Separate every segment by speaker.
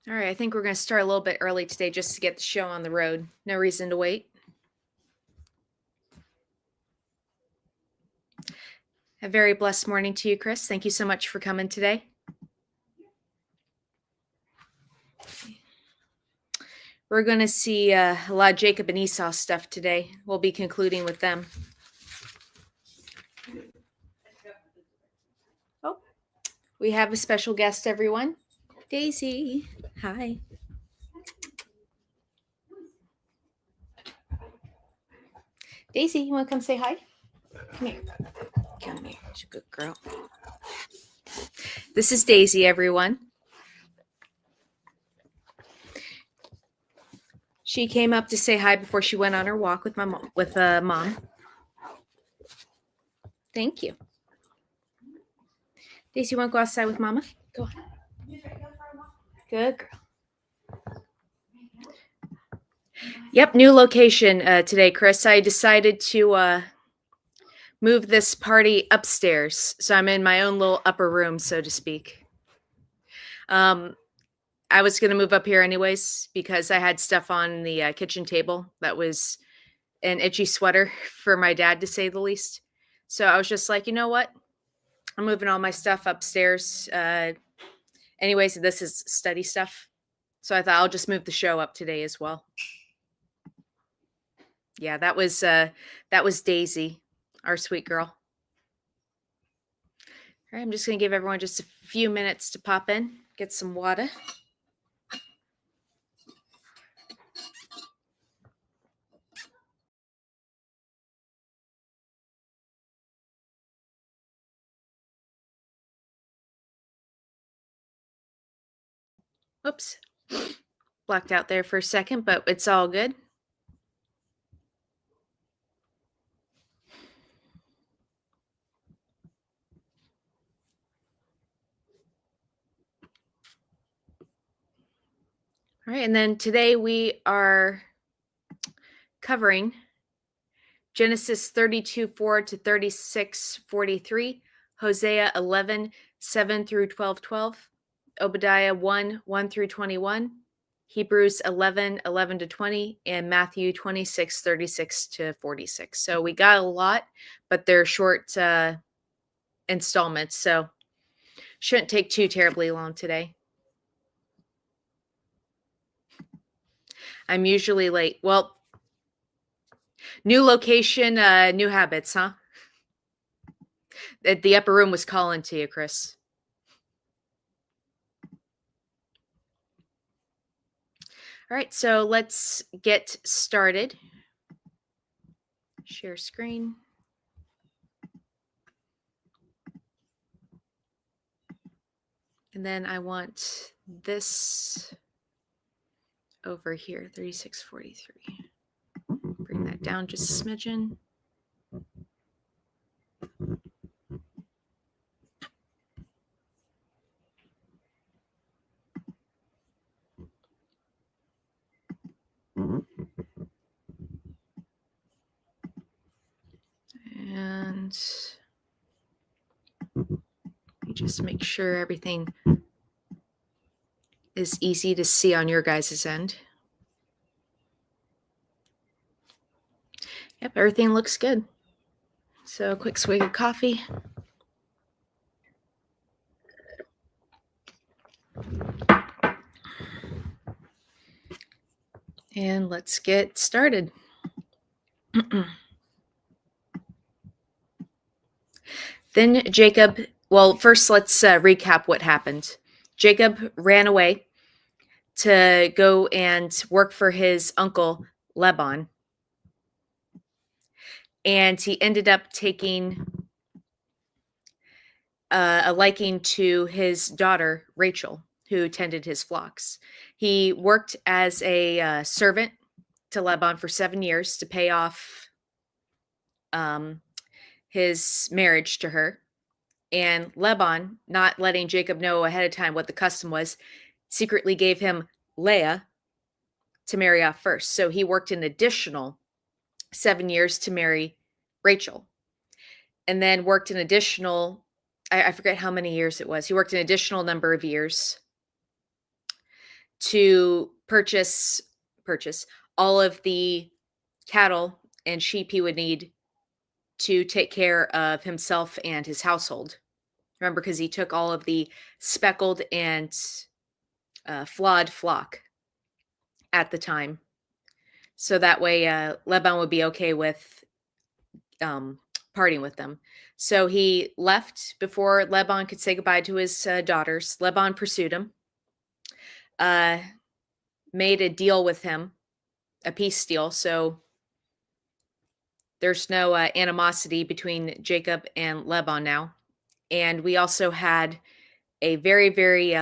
Speaker 1: All right, I think we're going to start a little bit early today just to get the show on the road. No reason to wait. A very blessed morning to you, Chris. Thank you so much for coming today. We're going to see a lot of Jacob and Esau stuff today. We'll be concluding with them. Oh, we have a special guest, everyone. Daisy. Hi. Daisy, you want to come say hi? Come here. Come here. She's a good girl. This is Daisy, everyone. She came up to say hi before she went on her walk with mom. Thank you. Daisy, you want to go outside with Mama? Go on. Good girl. Yep, new location today, Chris. I decided to move this party upstairs, so I'm in my own little upper room, so to speak. I was going to move up here anyways because I had stuff on the kitchen table that was an itchy sweater for my dad, to say the least. So I was just like, you know what? I'm moving all my stuff upstairs. Anyways, this is study stuff. So I thought I'll just move the show up today as well. Yeah, that was Daisy, our sweet girl. All right, I'm just going to give everyone just a few minutes to pop in, get some water. Oops, blacked out there for a second, but it's all good. All right, and then today we are covering Genesis 32:4 to 36:43, Hosea 11:7 through 12:12, Obadiah 1:1 through 21, Hebrews 11:11 to 20, and Matthew 26:36 to 46. So we got a lot, but they're short installments, so shouldn't take too terribly long today. I'm usually late. Well, new location, new habits, huh? The upper room was calling to you, Chris. All right, so let's get started. Share screen. And then I want this over here, 36:43. Bring that down just a smidgen. And just make sure everything is easy to see on your guys' end. Yep, everything looks good. So a quick swig of coffee. And let's get started. Then Jacob, well, first let's recap what happened. Jacob ran away to go and work for his uncle Laban. And he ended up taking a liking to his daughter, Rachel, who tended his flocks. He worked as a servant to Laban for 7 years to pay off his marriage to her. And Laban, not letting Jacob know ahead of time what the custom was, secretly gave him Leah to marry off first. So he worked an additional 7 years to marry Rachel. And then worked an additional, I forget how many years it was. He worked an additional number of years to purchase all of the cattle and sheep he would need to take care of himself and his household. Remember, because he took all of the speckled and flawed flock at the time. So that way Laban would be okay with parting with them. So he left before Laban could say goodbye to his daughters. Laban pursued him, made a deal with him, a peace deal. So there's no animosity between Jacob and Laban now. And we also had a very, very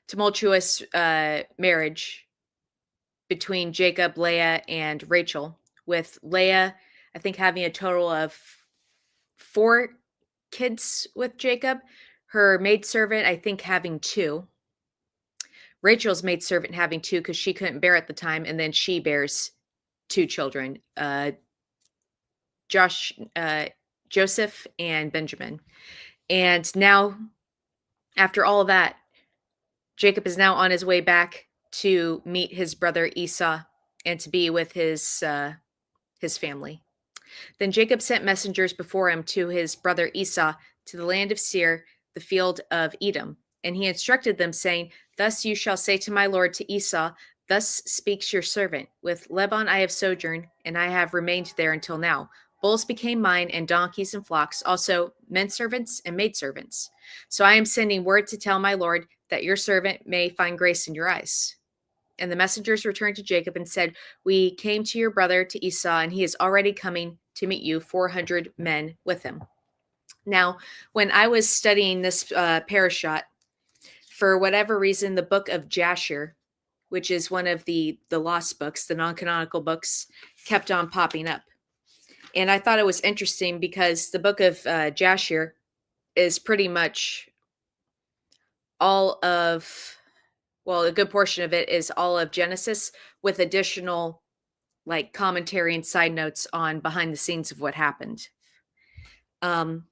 Speaker 1: tumultuous marriage between Jacob, Leah, and Rachel, with Leah, I think, having a total of 4 kids with Jacob. Her maidservant, I think, having 2. Rachel's maidservant having 2 because she couldn't bear at the time, and then she bears 2 children, Joseph and Benjamin. And now, after all of that, Jacob is now on his way back to meet his brother Esau and to be with his family. Then Jacob sent messengers before him to his brother Esau to the land of Seir, the field of Edom. And he instructed them, saying, Thus you shall say to my lord, to Esau, Thus speaks your servant. With Laban I have sojourned, and I have remained there until now. Bulls became mine, and donkeys and flocks, also men servants and maidservants. So I am sending word to tell my lord that your servant may find grace in your eyes. And the messengers returned to Jacob and said, We came to your brother, to Esau, and he is already coming to meet you, 400 men with him. Now, when I was studying this Parashot, for whatever reason, the book of Jasher, which is one of the lost books, the non-canonical books, kept on popping up. And I thought it was interesting because the book of Jasher is pretty much all of, well, a good portion of it is all of Genesis with additional like commentary and side notes on behind the scenes of what happened. And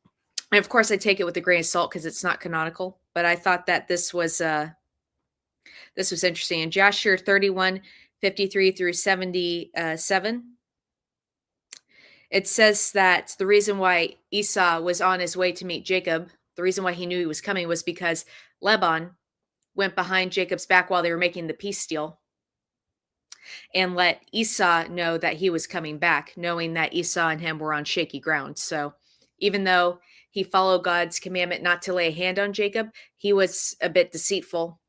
Speaker 1: of course I take it with a grain of salt because it's not canonical, but I thought that this was interesting. In Jasher 31:53 through 77, it says that the reason why Esau was on his way to meet Jacob, the reason why he knew he was coming, was because Laban went behind Jacob's back while they were making the peace deal and let Esau know that he was coming back, knowing that Esau and him were on shaky ground. So even though he followed God's commandment not to lay a hand on Jacob, he was a bit deceitful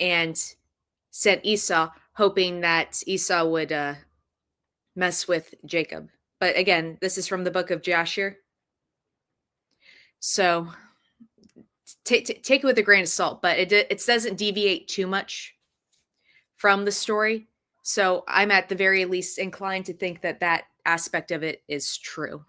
Speaker 1: and sent Esau, hoping that Esau would mess with Jacob. But again, this is from the book of Jasher. So take it with a grain of salt, but it doesn't deviate too much from the story. So I'm at the very least inclined to think that that aspect of it is true.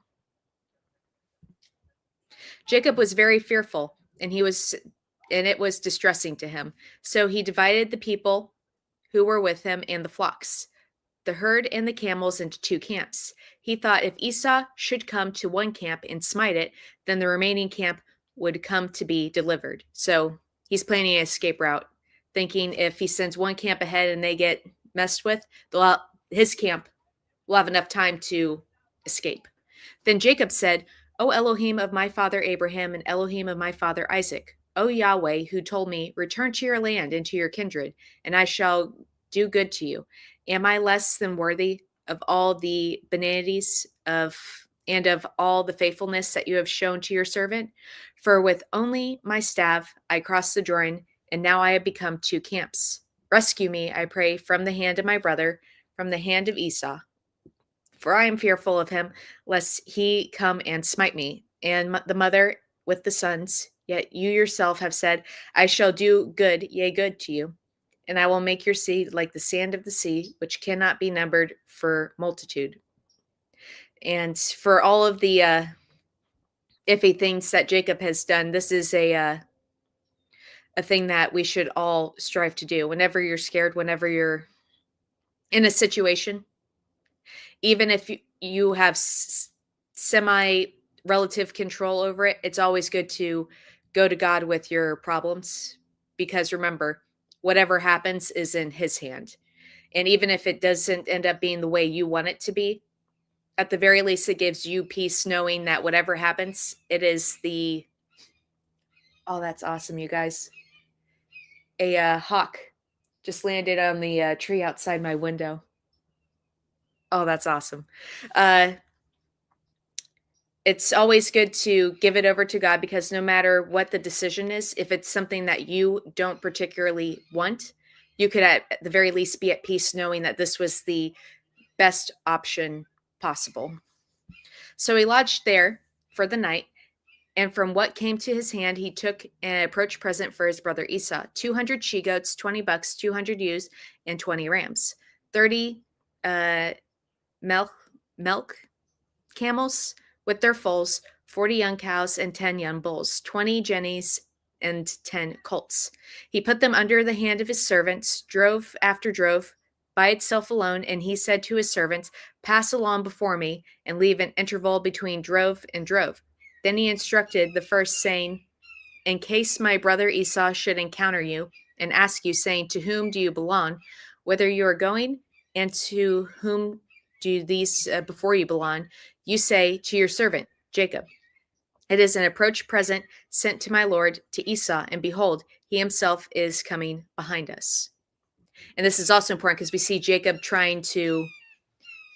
Speaker 1: Jacob was very fearful, and it was distressing to him. So he divided the people who were with him and the flocks, the herd and the camels, into 2 camps. He thought if Esau should come to one camp and smite it, then the remaining camp would come to be delivered. So he's planning an escape route, thinking if he sends one camp ahead and they get messed with, his camp will have enough time to escape. Then Jacob said, O Elohim of my father Abraham and Elohim of my father Isaac, O Yahweh, who told me, Return to your land and to your kindred, and I shall do good to you. Am I less than worthy of all the benignity and of all the faithfulness that you have shown to your servant? For with only my staff I crossed the Jordan, and now I have become 2 camps. Rescue me, I pray, from the hand of my brother, from the hand of Esau. For I am fearful of him, lest he come and smite me, and the mother with the sons. Yet you yourself have said, I shall do good, yea, good to you. And I will make your seed like the sand of the sea, which cannot be numbered for multitude. And for all of the iffy things that Jacob has done, this is a thing that we should all strive to do. Whenever you're scared, whenever you're in a situation, even if you have semi relative control over it, it's always good to go to God with your problems because remember, whatever happens is in his hand. And even if it doesn't end up being the way you want it to be, at the very least, it gives you peace knowing that whatever happens, it is the, oh, that's awesome, you guys. A hawk just landed on the tree outside my window. Oh, that's awesome. It's always good to give it over to God, because no matter what the decision is, if it's something that you don't particularly want, you could at the very least be at peace knowing that this was the best option possible. So he lodged there for the night, and from what came to his hand, he took an approach present for his brother Esau: 200 she goats, 20 bucks, 200 ewes, and 20 rams, 30 milk camels with their foals, 40 young cows, and 10 young bulls, 20 jennies, and 10 colts. He put them under the hand of his servants, drove after drove, by itself alone, and he said to his servants, "Pass along before me, and leave an interval between drove and drove." Then he instructed the first, saying, "In case my brother Esau should encounter you, and ask you, saying, 'To whom do you belong?' Whither you are going, and to whom do these before you belong? You say, 'To your servant Jacob.' It is an approach present sent to my lord, to Esau, and behold, he himself is coming behind us." And this is also important because we see Jacob trying to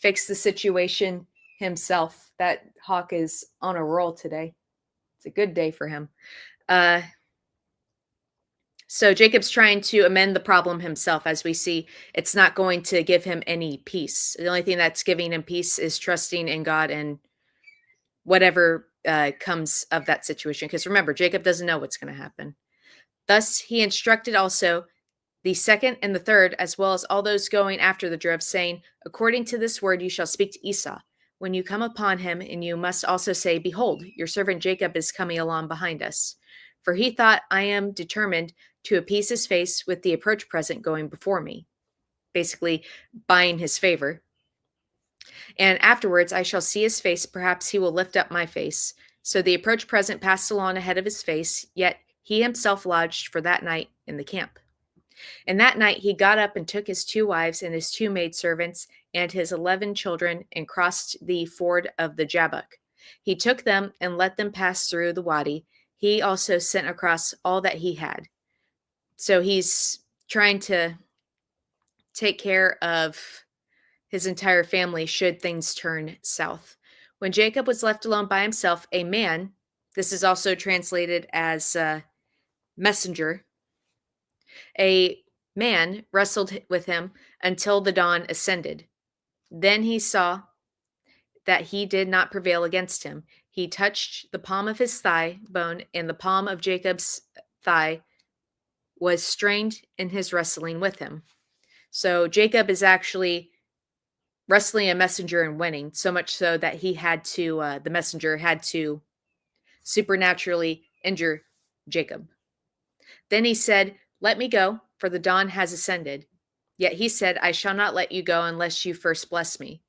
Speaker 1: fix the situation himself. That hawk is on a roll today. It's a good day for him. So Jacob's trying to amend the problem himself. As we see, it's not going to give him any peace. The only thing that's giving him peace is trusting in God and whatever comes of that situation. Because remember, Jacob doesn't know what's going to happen. Thus, he instructed also the second and the third, as well as all those going after the drove, saying, "According to this word you shall speak to Esau when you come upon him, and you must also say, 'Behold, your servant Jacob is coming along behind us.' For he thought, I am determined to appease his face with the approach present going before me," basically buying his favor. "And afterwards I shall see his face, perhaps he will lift up my face." So the approach present passed along ahead of his face, yet he himself lodged for that night in the camp. And that night he got up and took his 2 wives and his 2 maidservants and his 11 children, and crossed the ford of the Jabbok. He took them and let them pass through the wadi. He also sent across all that he had. So he's trying to take care of his entire family should things turn south. When Jacob was left alone by himself, a man, this is also translated as messenger, a man wrestled with him until the dawn ascended. Then he saw that he did not prevail against him. He touched the palm of his thigh bone, and the palm of Jacob's thigh was strained in his wrestling with him. So Jacob is actually wrestling a messenger and winning, so much so that he had to, the messenger had to supernaturally injure Jacob. Then he said, "Let me go, for the dawn has ascended." Yet he said, "I shall not let you go unless you first bless me."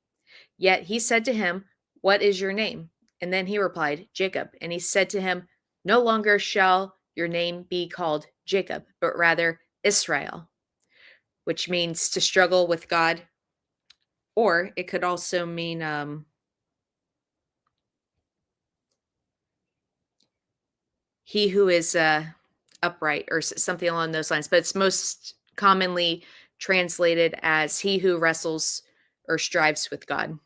Speaker 1: Yet he said to him, "What is your name?" And then he replied, "Jacob." And he said to him, "No longer shall your name be called Jacob, but rather Israel," which means to struggle with God. Or it could also mean he who is upright, or something along those lines. But it's most commonly translated as he who wrestles or strives with God.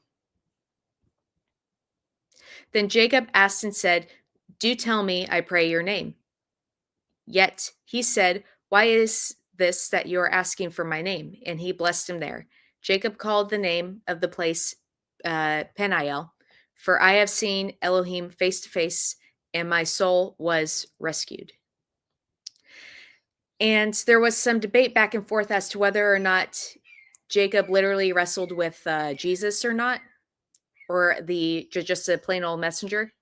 Speaker 1: Then Jacob asked and said, "Do tell me, I pray, your name." Yet he said, "Why is this that you are asking for my name?" And he blessed him there. Jacob called the name of the place Peniel, for I have seen Elohim face to face, and my soul was rescued. And there was some debate back and forth as to whether or not Jacob literally wrestled with Jesus or not, or just a plain old messenger.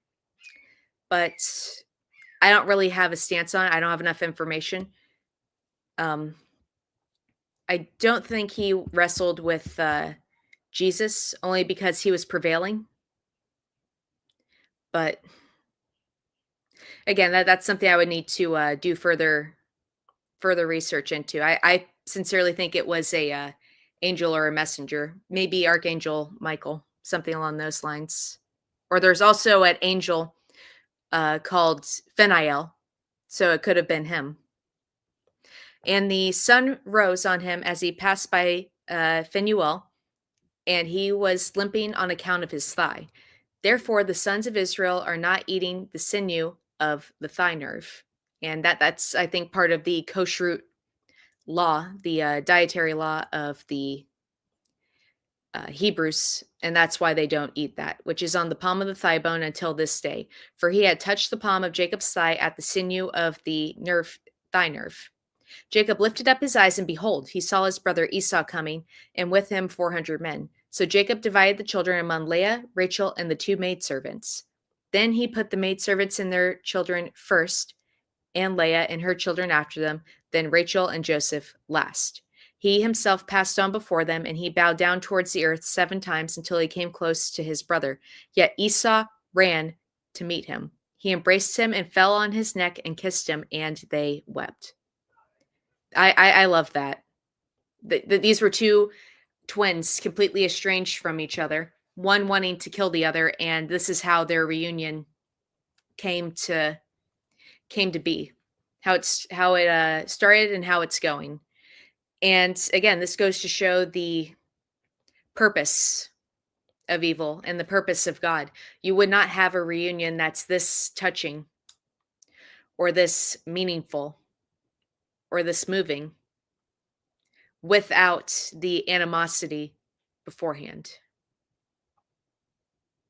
Speaker 1: But I don't really have a stance on it. I don't have enough information. I don't think he wrestled with Jesus, only because he was prevailing. But again, that's something I would need to do further further research into. I sincerely think it was a angel or a messenger, maybe Archangel Michael, something along those lines. Or there's also an angel called Phaneal, so it could have been him. And the sun rose on him as he passed by Phanuel, and he was limping on account of his thigh. Therefore, the sons of Israel are not eating the sinew of the thigh nerve. And that's, I think, part of the kashrut law, the dietary law of the Hebrews, and that's why they don't eat that, which is on the palm of the thigh bone until this day. For he had touched the palm of Jacob's thigh at the sinew of the thigh nerve. Jacob lifted up his eyes, and behold, he saw his brother Esau coming, and with him 400 men. So Jacob divided the children among Leah, Rachel, and the two maidservants. Then he put the maidservants and their children first, and Leah and her children after them, then Rachel and Joseph last. He himself passed on before them, and he bowed down towards the earth 7 times until he came close to his brother. Yet Esau ran to meet him. He embraced him and fell on his neck and kissed him, and they wept. I love that. These were two twins completely estranged from each other, one wanting to kill the other, and this is how their reunion came to be, how it started and how it's going. And again, this goes to show the purpose of evil and the purpose of God. You would not have a reunion that's this touching or this meaningful or this moving without the animosity beforehand.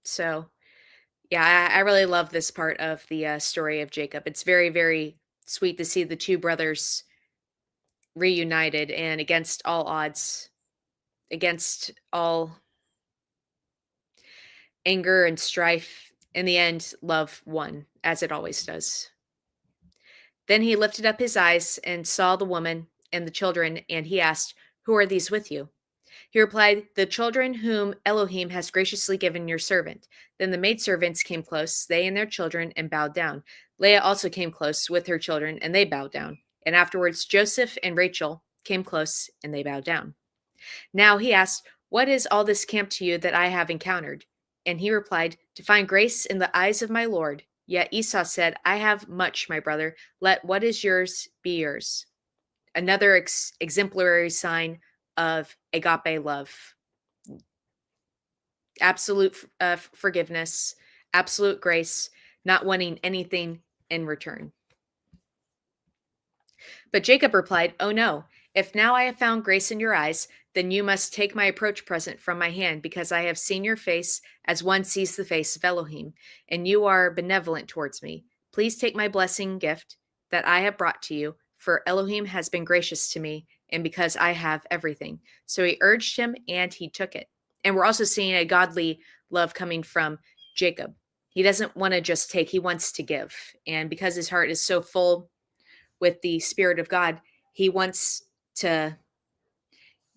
Speaker 1: So, yeah, I really love this part of the story of Jacob. It's very, very sweet to see the two brothers reunited and against all odds, against all anger and strife. In the end, love won, as it always does. Then he lifted up his eyes and saw the woman and the children, and he asked, "Who are these with you?" He replied, "The children whom Elohim has graciously given your servant." Then the maidservants came close, they and their children, and bowed down. Leah also came close with her children, and they bowed down. And afterwards Joseph and Rachel came close, and they bowed down. Now he asked, "What is all this camp to you that I have encountered?" And he replied, "To find grace in the eyes of my Lord." Yet Esau said, "I have much, my brother. Let what is yours be yours." Another exemplary sign of agape love. Absolute forgiveness, absolute grace, not wanting anything in return. But Jacob replied, "Oh no, if now I have found grace in your eyes, then you must take my approach present from my hand, because I have seen your face as one sees the face of Elohim, and you are benevolent towards me. Please take my blessing gift that I have brought to you, for Elohim has been gracious to me, and because I have everything." So he urged him, and he took it. And we're also seeing a godly love coming from Jacob. He doesn't want to just take, he wants to give. And because his heart is so full with the Spirit of God, he wants to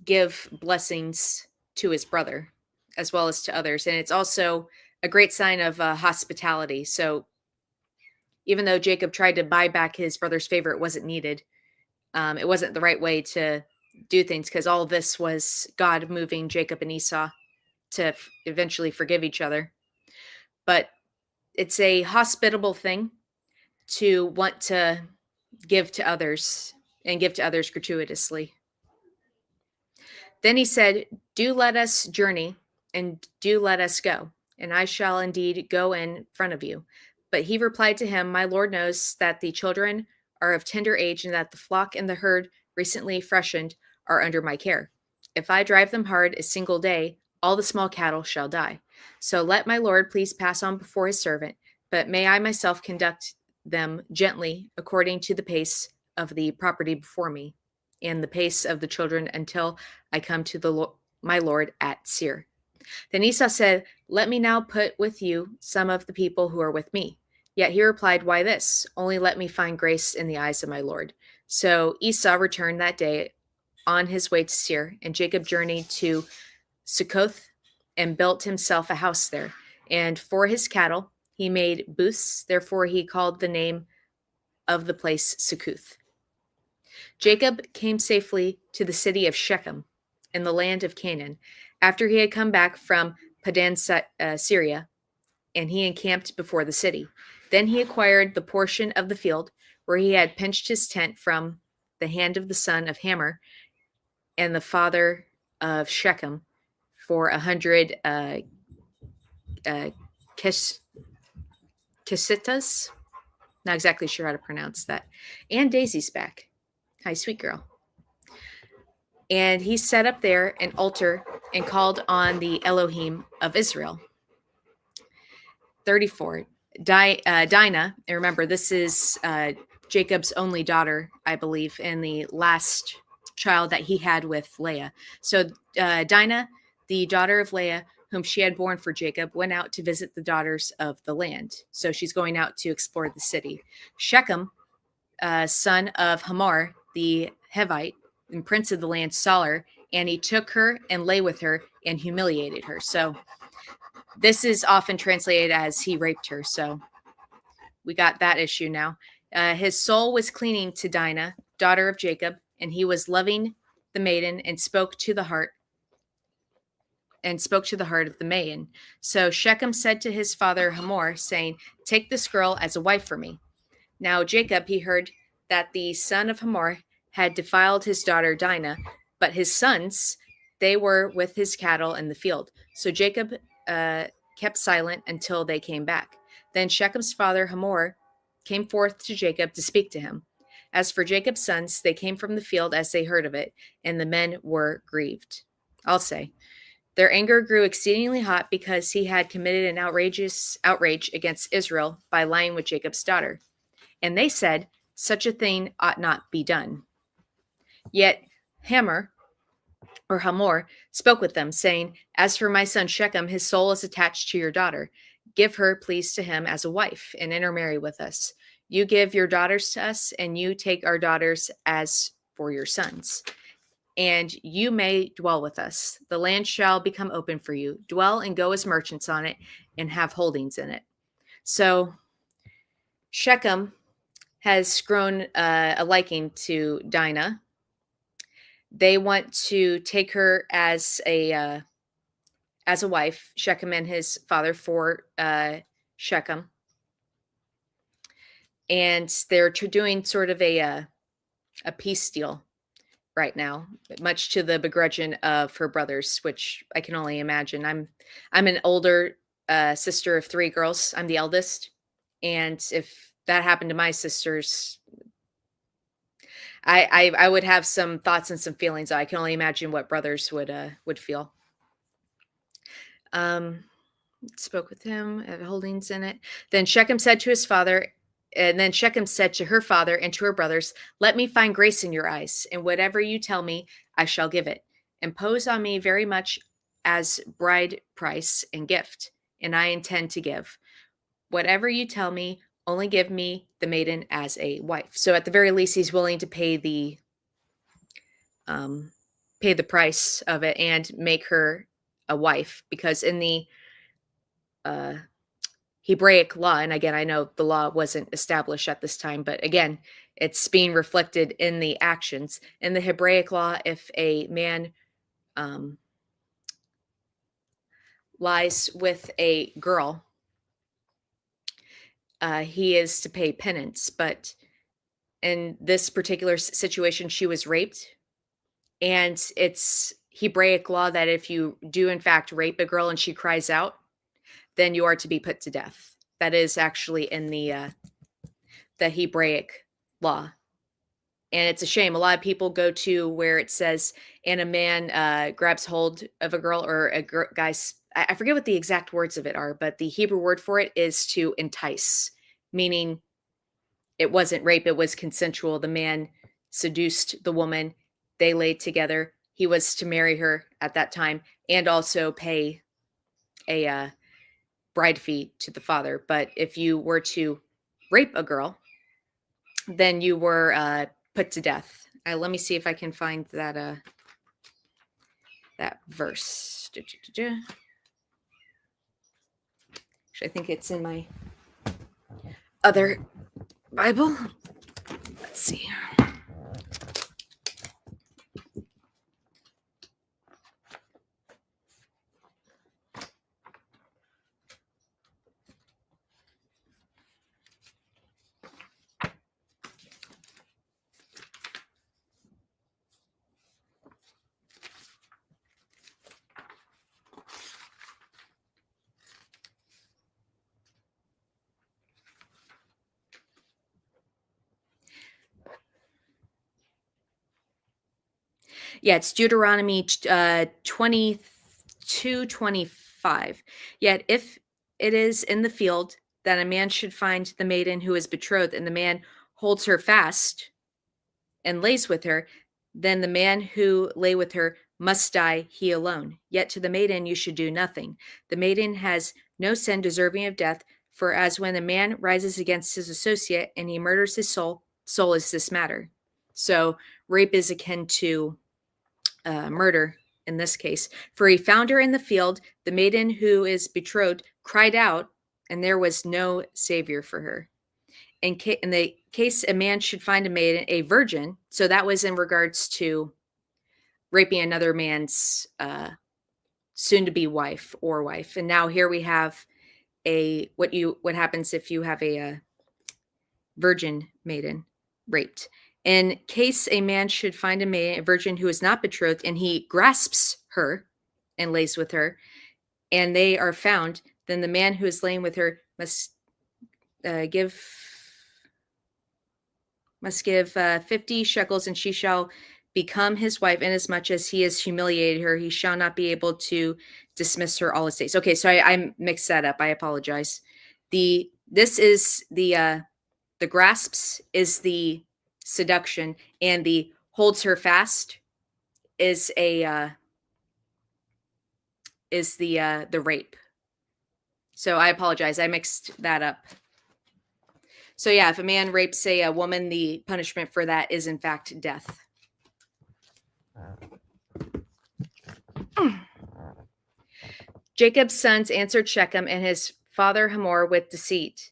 Speaker 1: give blessings to his brother as well as to others. And it's also a great sign of hospitality. So even though Jacob tried to buy back his brother's favor, it wasn't needed. It wasn't the right way to do things, because all of this was God moving Jacob and Esau to eventually forgive each other. But it's a hospitable thing to want to give to others and give to others gratuitously. Then he said, "Do let us journey, and do let us go, and I shall indeed go in front of you." But he replied to him, "My Lord knows that the children are of tender age, and that the flock and the herd recently freshened are under my care. If I drive them hard a single day, all the small cattle shall die. So let my Lord please pass on before his servant, but may I myself conduct them gently according to the pace of the property before me, and the pace of the children, until I come to my Lord at Seir." Then Esau said, "Let me now put with you some of the people who are with me." Yet he replied, "Why this? Only let me find grace in the eyes of my Lord." So Esau returned that day on his way to Seir, and Jacob journeyed to Succoth and built himself a house there. And for his cattle he made booths. Therefore he called the name of the place Succoth. Jacob came safely to the city of Shechem in the land of Canaan after he had come back from Syria, and he encamped before the city. Then he acquired the portion of the field where he had pitched his tent from the hand of the son of Hamor and the father of Shechem for 100 kesitas. Not exactly sure how to pronounce that. And Daisy's back. Hi, sweet girl. And he set up there an altar and called on the Elohim of Israel. 34. Dinah, and remember, this is Jacob's only daughter, I believe, and the last child that he had with Leah. So Dinah, the daughter of Leah, whom she had borne for Jacob, went out to visit the daughters of the land. So she's going out to explore the city. Shechem, son of Hamor, the Hivite, and prince of the land, saw her, and he took her and lay with her and humiliated her. So this is often translated as he raped her. So we got that issue now. His soul was clinging to Dinah, daughter of Jacob, and he was loving the maiden and spoke to the heart of the maiden. So Shechem said to his father Hamor, saying, "Take this girl as a wife for me." Now Jacob, he heard that the son of Hamor had defiled his daughter Dinah, but his sons, they were with his cattle in the field. So Jacob kept silent until they came back. Then Shechem's father Hamor came forth to Jacob to speak to him. As for Jacob's sons, they came from the field as they heard of it, and the men were grieved. I'll say, their anger grew exceedingly hot because he had committed an outrage against Israel by lying with Jacob's daughter. And they said, "Such a thing ought not be done." Yet Hamor spoke with them, saying, "As for my son Shechem, his soul is attached to your daughter. Give her, please, to him as a wife, and intermarry with us. You give your daughters to us, and you take our daughters as for your sons. And you may dwell with us. The land shall become open for you. Dwell and go as merchants on it, and have holdings in it." So Shechem has grown a liking to Dinah. They want to take her as a wife, Shechem and his father, for Shechem, and they're doing sort of a peace deal right now, much to the begrudging of her brothers, which I can only imagine. I'm an older sister of 3 girls. I'm the eldest, and if that happened to my sisters, I would have some thoughts and some feelings. I can only imagine what brothers would feel. Spoke with him, had holdings in it. Then Shechem said to his father, and then Shechem said to her father and to her brothers, "Let me find grace in your eyes, and whatever you tell me, I shall give it. Impose on me very much as bride price and gift, and I intend to give. Whatever you tell me, only give me the maiden as a wife." So at the very least, he's willing to pay the price of it and make her a wife, because in the Hebraic law, and again, I know the law wasn't established at this time, but again, it's being reflected in the actions. In the Hebraic law, if a man lies with a girl, he is to pay penance. But in this particular situation, she was raped, and it's Hebraic law that if you do in fact rape a girl and she cries out, then you are to be put to death. That is actually in the Hebraic law. And it's a shame. A lot of people go to where it says, and a man grabs hold of a girl, or a guy's, I forget what the exact words of it are, but the Hebrew word for it is to entice, meaning it wasn't rape, it was consensual. The man seduced the woman, they laid together. He was to marry her at that time and also pay a bride fee to the father. But if you were to rape a girl, then you were put to death. Let me see if I can find that that verse. Actually, I think it's in my other Bible. Let's see. Yeah, it's Deuteronomy 22:25. Yet if it is in the field that a man should find the maiden who is betrothed, and the man holds her fast and lays with her, then the man who lay with her must die, he alone. Yet to the maiden you should do nothing. The maiden has no sin deserving of death, for as when a man rises against his associate and he murders his soul, soul is this matter. So rape is akin to murder in this case. For he found her in the field, the maiden who is betrothed cried out, and there was no savior for her. In the case a man should find a maiden, a virgin, so that was in regards to raping another man's soon-to-be wife or wife. And now here we have what happens if you have a virgin maiden raped. In case a man should find a virgin who is not betrothed, and he grasps her and lays with her, and they are found, then the man who is laying with her must give 50 shekels, and she shall become his wife, inasmuch as he has humiliated her. He shall not be able to dismiss her all his days. Okay, so I mixed that up. I apologize. This is the grasps is the seduction, and the holds her fast is the rape. So I apologize. I mixed that up. So yeah, if a man rapes a woman, the punishment for that is in fact death. Jacob's sons answered Shechem and his father Hamor with deceit,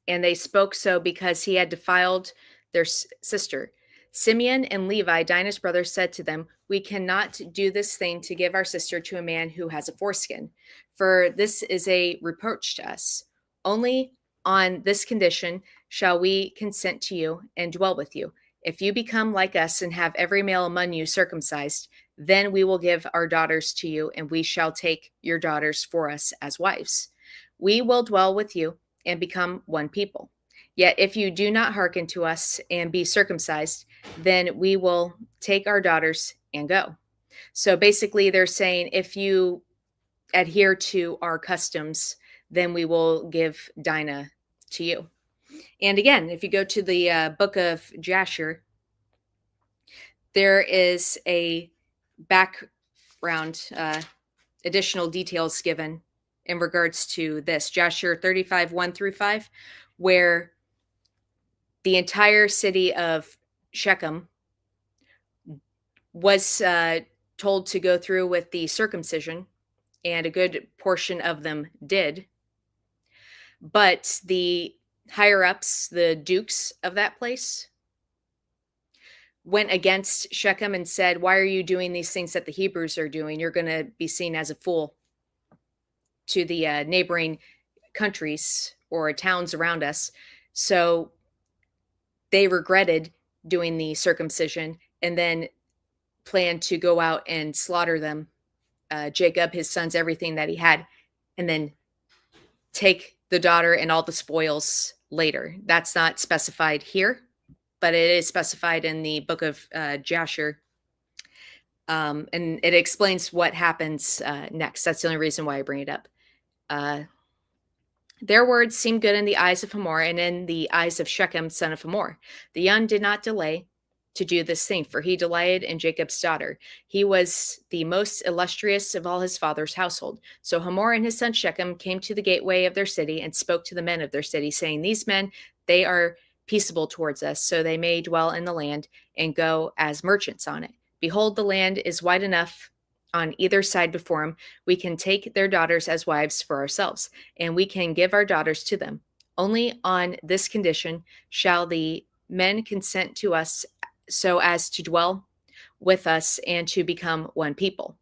Speaker 1: and they spoke so because he had defiled their sister. Simeon and Levi, Dinah's brothers, said to them, "We cannot do this thing to give our sister to a man who has a foreskin, for this is a reproach to us. Only on this condition shall we consent to you and dwell with you. If you become like us and have every male among you circumcised, then we will give our daughters to you, and we shall take your daughters for us as wives. We will dwell with you and become one people. Yet if you do not hearken to us and be circumcised, then we will take our daughters and go." So basically they're saying, if you adhere to our customs, then we will give Dinah to you. And again, if you go to the book of Jasher, there is a background, additional details given in regards to this. Jasher 35, 1-5, where the entire city of Shechem was told to go through with the circumcision, and a good portion of them did. But the higher-ups, the dukes of that place, went against Shechem and said, "Why are you doing these things that the Hebrews are doing? You're going to be seen as a fool to the neighboring countries or towns around us." So they regretted doing the circumcision and then planned to go out and slaughter them, Jacob, his sons, everything that he had, and then take the daughter and all the spoils later. That's not specified here, but it is specified in the book of Jasher. And it explains what happens next. That's the only reason why I bring it up. Their words seemed good in the eyes of Hamor and in the eyes of Shechem, son of Hamor. The young did not delay to do this thing, for he delighted in Jacob's daughter. He was the most illustrious of all his father's household. So Hamor and his son Shechem came to the gateway of their city and spoke to the men of their city, saying, "These men, they are peaceable towards us, so they may dwell in the land and go as merchants on it. Behold, the land is wide enough on either side before him. We can take their daughters as wives for ourselves, and we can give our daughters to them. Only on this condition shall the men consent to us, so as to dwell with us and to become one people,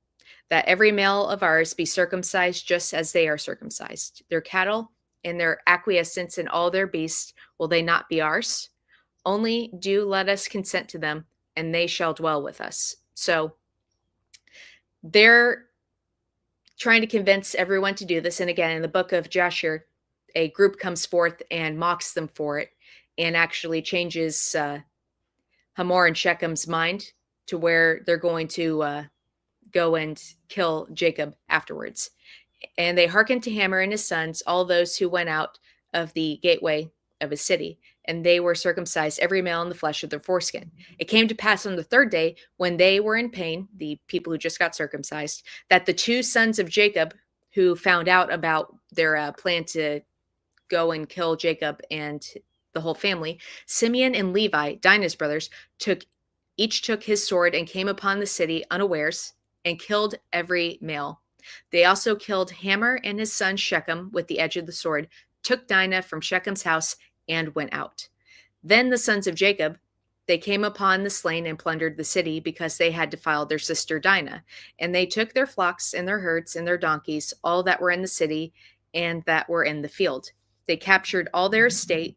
Speaker 1: that every male of ours be circumcised just as they are circumcised. Their cattle and their acquiescence and all their beasts, will they not be ours? Only do let us consent to them, and they shall dwell with us." So they're trying to convince everyone to do this. And again, in the book of Jasher, a group comes forth and mocks them for it, and actually changes Hamor and Shechem's mind to where they're going to go and kill Jacob afterwards. And they hearkened to Hamor and his sons, all those who went out of the gateway of his city, and they were circumcised, every male in the flesh of their foreskin. It came to pass on the third day, when they were in pain, the people who just got circumcised, that the two sons of Jacob, who found out about their plan to go and kill Jacob and the whole family, Simeon and Levi, Dinah's brothers, each took his sword and came upon the city unawares and killed every male. They also killed Hamor and his son Shechem with the edge of the sword, took Dinah from Shechem's house, and went out. Then the sons of Jacob, they came upon the slain and plundered the city, because they had defiled their sister Dinah. And they took their flocks and their herds and their donkeys, all that were in the city and that were in the field. They captured all their estate,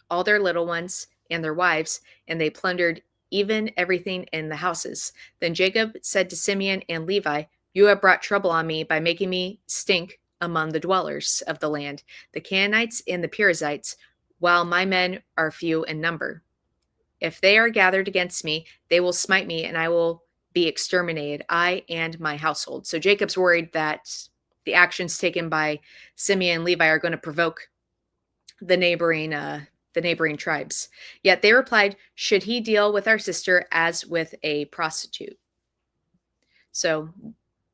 Speaker 1: all their little ones and their wives, and they plundered even everything in the houses. Then Jacob said to Simeon and Levi, "You have brought trouble on me by making me stink among the dwellers of the land, the Canaanites and the Perizzites, while my men are few in number. If they are gathered against me, they will smite me, and I will be exterminated, I and my household." So Jacob's worried that the actions taken by Simeon and Levi are going to provoke the neighboring tribes. Yet they replied, "Should he deal with our sister as with a prostitute?" So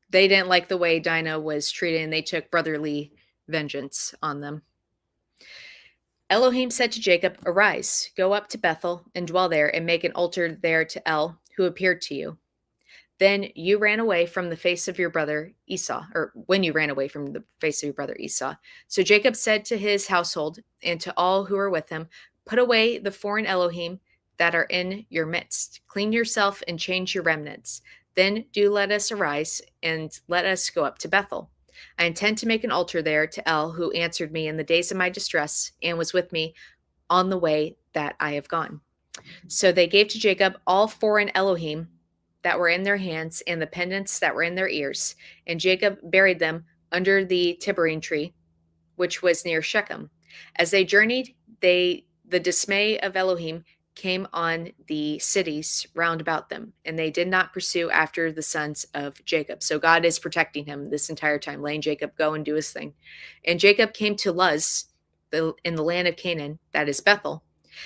Speaker 1: they didn't like the way Dinah was treated, and they took brotherly vengeance on them. Elohim said to Jacob, "Arise, go up to Bethel and dwell there, and make an altar there to El, who appeared to you. Then you ran away from the face of your brother Esau, or when you ran away from the face of your brother Esau." So Jacob said to his household and to all who were with him, "Put away the foreign Elohim that are in your midst. Clean yourself and change your remnants. Then do let us arise and let us go up to Bethel. I intend to make an altar there to El, who answered me in the days of my distress and was with me on the way that I have gone." So they gave to Jacob all foreign Elohim that were in their hands and the pendants that were in their ears. And Jacob buried them under the terebinth tree, which was near Shechem. As they journeyed, the dismay of Elohim came on the cities round about them, and they did not pursue after the sons of Jacob. So God is protecting him this entire time, letting Jacob go and do his thing. And Jacob came to Luz, in the land of Canaan, that is Bethel,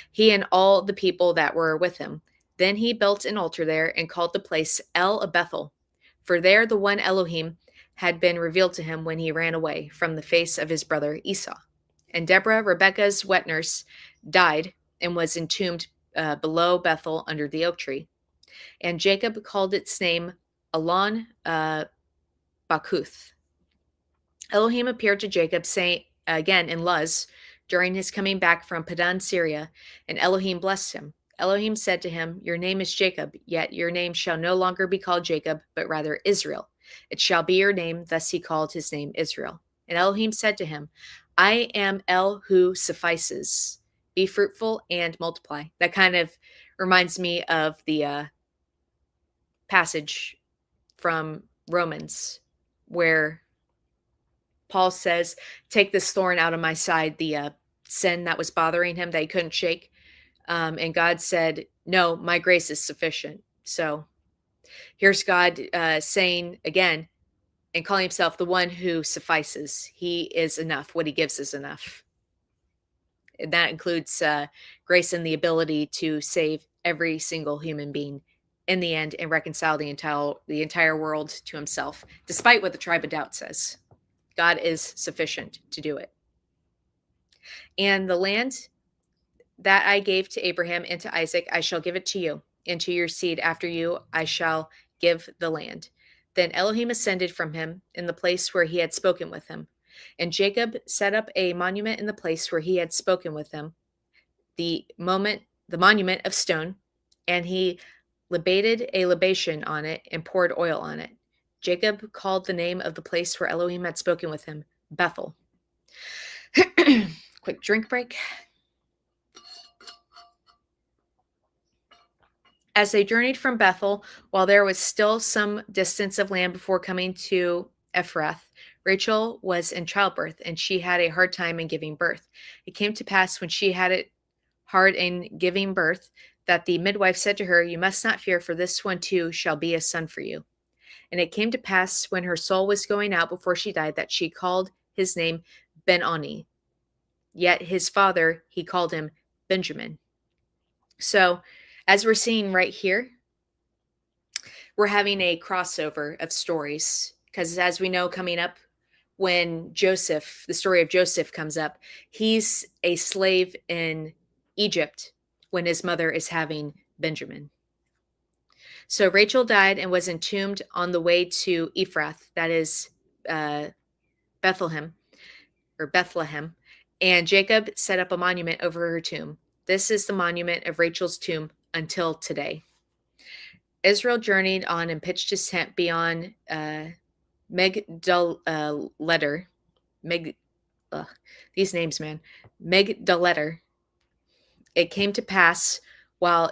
Speaker 1: he and all the people that were with him. Then he built an altar there and called the place El Bethel, for there the one Elohim had been revealed to him when he ran away from the face of his brother Esau. And Deborah, Rebekah's wet nurse, died and was entombed below Bethel under the oak tree. And Jacob called its name Elon Bakuth. Elohim appeared to Jacob, saying again in Luz, during his coming back from Padan, Syria, and Elohim blessed him. Elohim said to him, "Your name is Jacob, yet your name shall no longer be called Jacob, but rather Israel. It shall be your name." Thus he called his name Israel. And Elohim said to him, "I am El who suffices. Be fruitful and multiply." That kind of reminds me of the passage from Romans where Paul says, "Take this thorn out of my side," the sin that was bothering him that he couldn't shake. And God said, "No, my grace is sufficient." So here's God saying again and calling himself the one who suffices. He is enough. What he gives is enough. And that includes grace and the ability to save every single human being in the end and reconcile the entire world to himself, despite what the tribe of doubt says. God is sufficient to do it. And the land that I gave to Abraham and to Isaac, I shall give it to you, and to your seed after you I shall give the land. Then Elohim ascended from him in the place where he had spoken with him. And Jacob set up a monument in the place where he had spoken with him, the monument of stone, and he libated a libation on it and poured oil on it. Jacob called the name of the place where Elohim had spoken with him Bethel. Quick drink break. As they journeyed from Bethel, while there was still some distance of land before coming to Ephrath, Rachel was in childbirth, and she had a hard time in giving birth. It came to pass when she had it hard in giving birth that the midwife said to her, "You must not fear, for this one too shall be a son for you." And it came to pass when her soul was going out before she died that she called his name Ben-Oni. Yet his father, he called him Benjamin. So, as we're seeing right here, we're having a crossover of stories because, as we know, coming up, when Joseph, the story of Joseph comes up, he's a slave in Egypt when his mother is having Benjamin. So Rachel died and was entombed on the way to Ephrath, that is uh, Bethlehem or Bethlehem, and Jacob set up a monument over her tomb. This is the monument of Rachel's tomb until today. Israel journeyed on and pitched his tent beyond Migdaleter. These names, man. Migdaleter. It came to pass while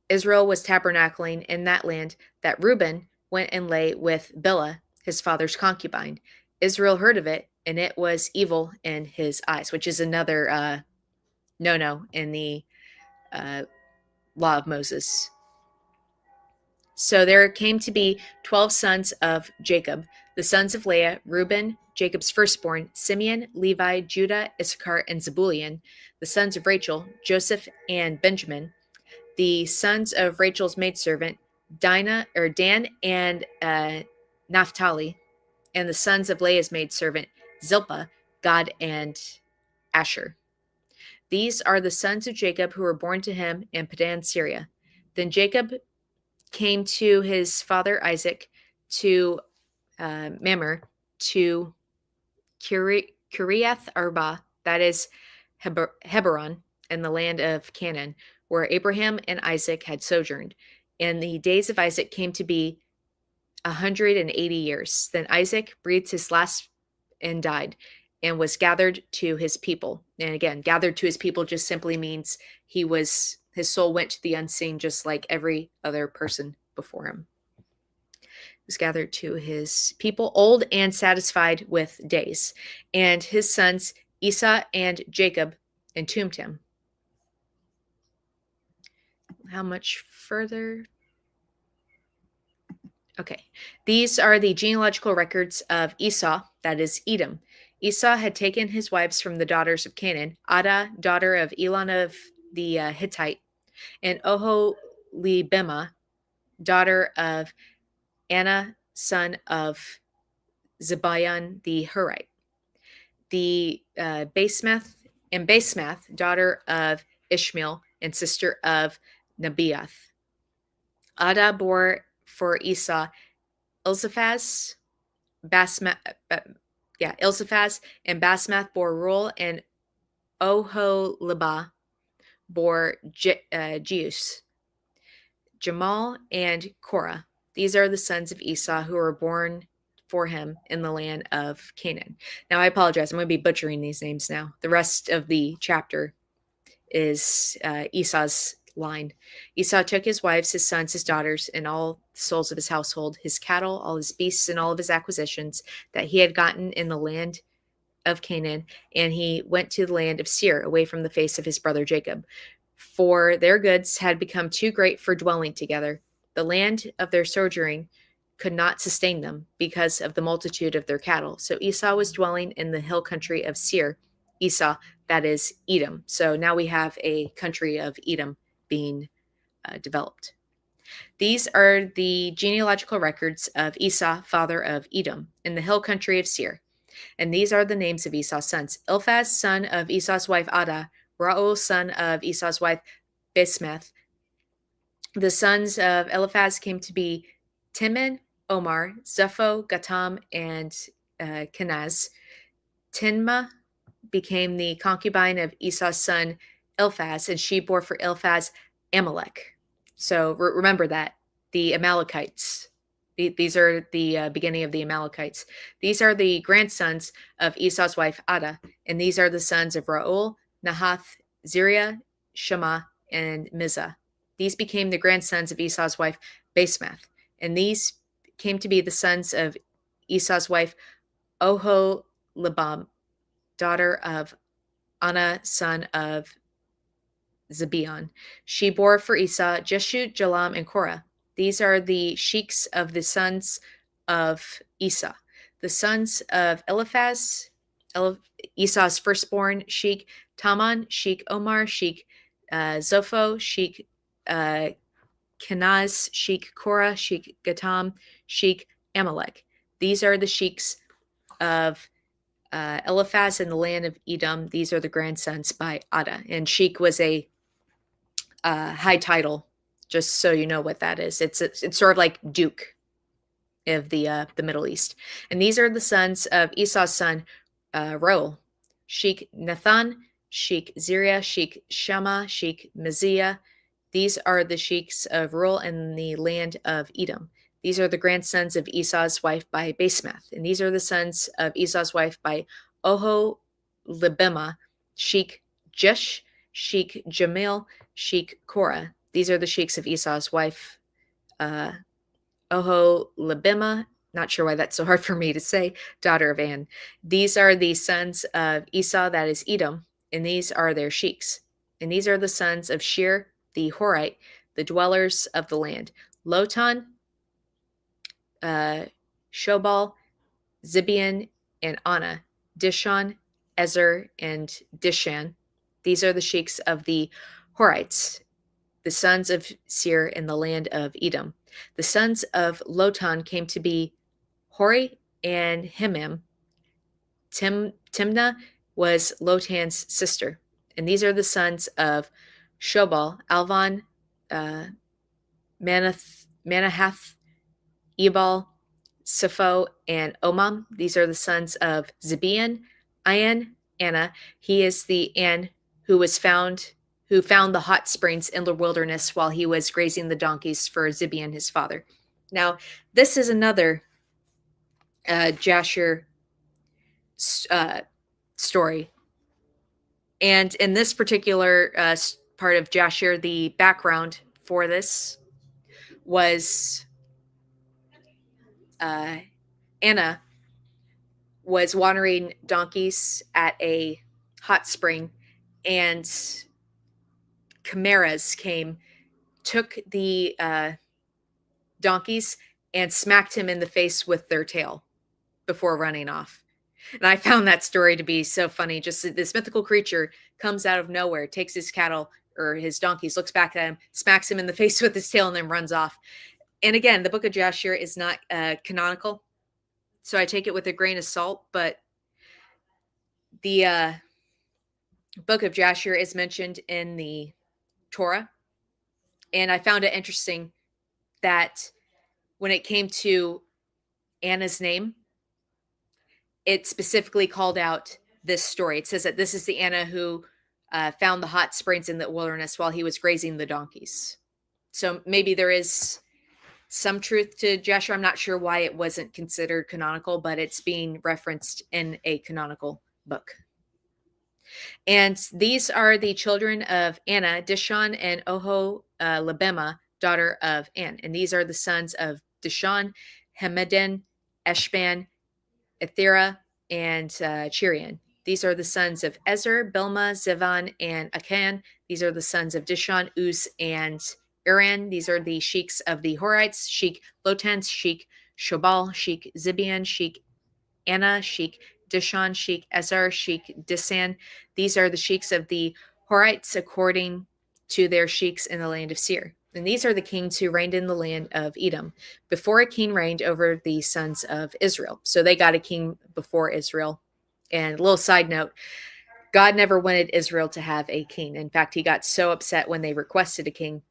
Speaker 1: Israel was tabernacling in that land that Reuben went and lay with Bilhah, his father's concubine. Israel heard of it, and it was evil in his eyes, which is another no-no in the law of Moses. So there came to be 12 sons of Jacob, the sons of Leah, Reuben, Jacob's firstborn, Simeon, Levi, Judah, Issachar, and Zebulun, the sons of Rachel, Joseph, and Benjamin, the sons of Rachel's maidservant, Dan and Naphtali, and the sons of Leah's maidservant, Zilpah, Gad, and Asher. These are the sons of Jacob who were born to him in Padan, Syria. Then Jacob came to his father Isaac to Mamre, to Kiriath Arba, that is Hebron, in the land of Canaan, where Abraham and Isaac had sojourned. And the days of Isaac came to be 180 years. Then Isaac breathed his last and died, and was gathered to his people. And again, gathered to his people just simply means his soul went to the unseen, just like every other person before him. He was gathered to his people, old and satisfied with days. And his sons Esau and Jacob entombed him. How much further? Okay. These are the genealogical records of Esau, that is Edom. Esau had taken his wives from the daughters of Canaan, Adah, daughter of Elon of the Hittite, and Oholibamah, daughter of Anna, son of Zibeon the Hurite. The Basemath, daughter of Ishmael and sister of Nebaioth. Adah bore for Esau Elzaphat, Elzaphat, and Basemath bore Reuel, and Oholibah bore Jeus, Jamal, and Korah. These are the sons of Esau who were born for him in the land of Canaan. Now, I apologize. I'm going to be butchering these names now. The rest of the chapter is Esau's line. Esau took his wives, his sons, his daughters, and all the souls of his household, his cattle, all his beasts, and all of his acquisitions that he had gotten in the land of Canaan, and he went to the land of Seir, away from the face of his brother Jacob. For their goods had become too great for dwelling together. The land of their sojourning could not sustain them because of the multitude of their cattle. So Esau was dwelling in the hill country of Seir. Esau, that is Edom. So now we have a country of Edom being developed. These are the genealogical records of Esau, father of Edom, in the hill country of Seir. And these are the names of Esau's sons: Eliphaz, son of Esau's wife Adah, Reuel, son of Esau's wife Basemath. The sons of Eliphaz came to be Timon, Omar, Zepho, Gatam, and Kenaz. Tinma became the concubine of Esau's son Eliphaz, and she bore for Eliphaz Amalek. So remember that. The Amalekites. These are the beginning of the Amalekites. These are the grandsons of Esau's wife Adah, and these are the sons of Reuel, Nahath, Zeriah, Shema, and Mizah. These became the grandsons of Esau's wife Basemath, and these came to be the sons of Esau's wife Oholibam, daughter of Anna, son of Zibeon. She bore for Esau Jeshut, Jalam, and Korah. These are the sheiks of the sons of Esau. The sons of Eliphaz, Esau's firstborn sheik, Taman, sheik Omar, sheik Zopho, sheik Kenaz, sheik Korah, sheik Gatam, sheik Amalek. These are the sheiks of Eliphaz in the land of Edom. These are the grandsons by Ada. And sheik was a high title, just so you know what that is. It's sort of like Duke of the Middle East. And these are the sons of Esau's son, Roel, sheik Nathan, sheik Ziriah, sheik Shammah, sheik Maziah. These are the sheiks of Roel in the land of Edom. These are the grandsons of Esau's wife by Basemath. And these are the sons of Esau's wife by Libimah, sheik Jesh, sheik Jamil, sheik Korah. These are the sheiks of Esau's wife, Libimah. Not sure why that's so hard for me to say, daughter of An. These are the sons of Esau, that is Edom, and these are their sheiks. And these are the sons of Shir, the Horite, the dwellers of the land. Lotan, Shobal, Zibeon, and Anna, Dishon, Ezer, and Dishan. These are the sheiks of the Horites, the sons of Seir in the land of Edom. The sons of Lotan came to be Hori and Himam. Timnah was Lotan's sister. And these are the sons of Shobal, Alvan, Manahath, Ebal, Sapho, and Omam. These are the sons of Zibeon, Ayan, Anna. He is the An who found the hot springs in the wilderness while he was grazing the donkeys for Zibeon, his father. Now, this is another Jasher story. And in this particular part of Jasher, the background for this was Anna was watering donkeys at a hot spring, and chimeras came, took the donkeys, and smacked him in the face with their tail before running off. And I found that story to be so funny. Just this mythical creature comes out of nowhere, takes his cattle or his donkeys, looks back at him, smacks him in the face with his tail, and then runs off. And again, the book of Jasher is not canonical, so I take it with a grain of salt, but the book of Jasher is mentioned in the Torah. And I found it interesting that when it came to Anna's name, it specifically called out this story. It says that this is the Anna who found the hot springs in the wilderness while he was grazing the donkeys. So maybe there is some truth to Jasher. I'm not sure why it wasn't considered canonical, but it's being referenced in a canonical book. And these are the children of Anna, Dishon, and Libimah, daughter of An. And these are the sons of Dishon, Hemedin, Eshban, Ethera, and Chirian. These are the sons of Ezer, Bilma, Zivan, and Akan. These are the sons of Dishon, Uz, and Iran. These are the sheiks of the Horites, Sheik Lotan, Sheik Shobal, Sheik Zibeon, Sheik Anna, Sheik Dishon, Sheik Ezer, Sheik Disan. These are the sheiks of the Horites according to their sheiks in the land of Seir. And these are the kings who reigned in the land of Edom before a king reigned over the sons of Israel. So they got a king before Israel. And a little side note, God never wanted Israel to have a king. In fact, he got so upset when they requested a king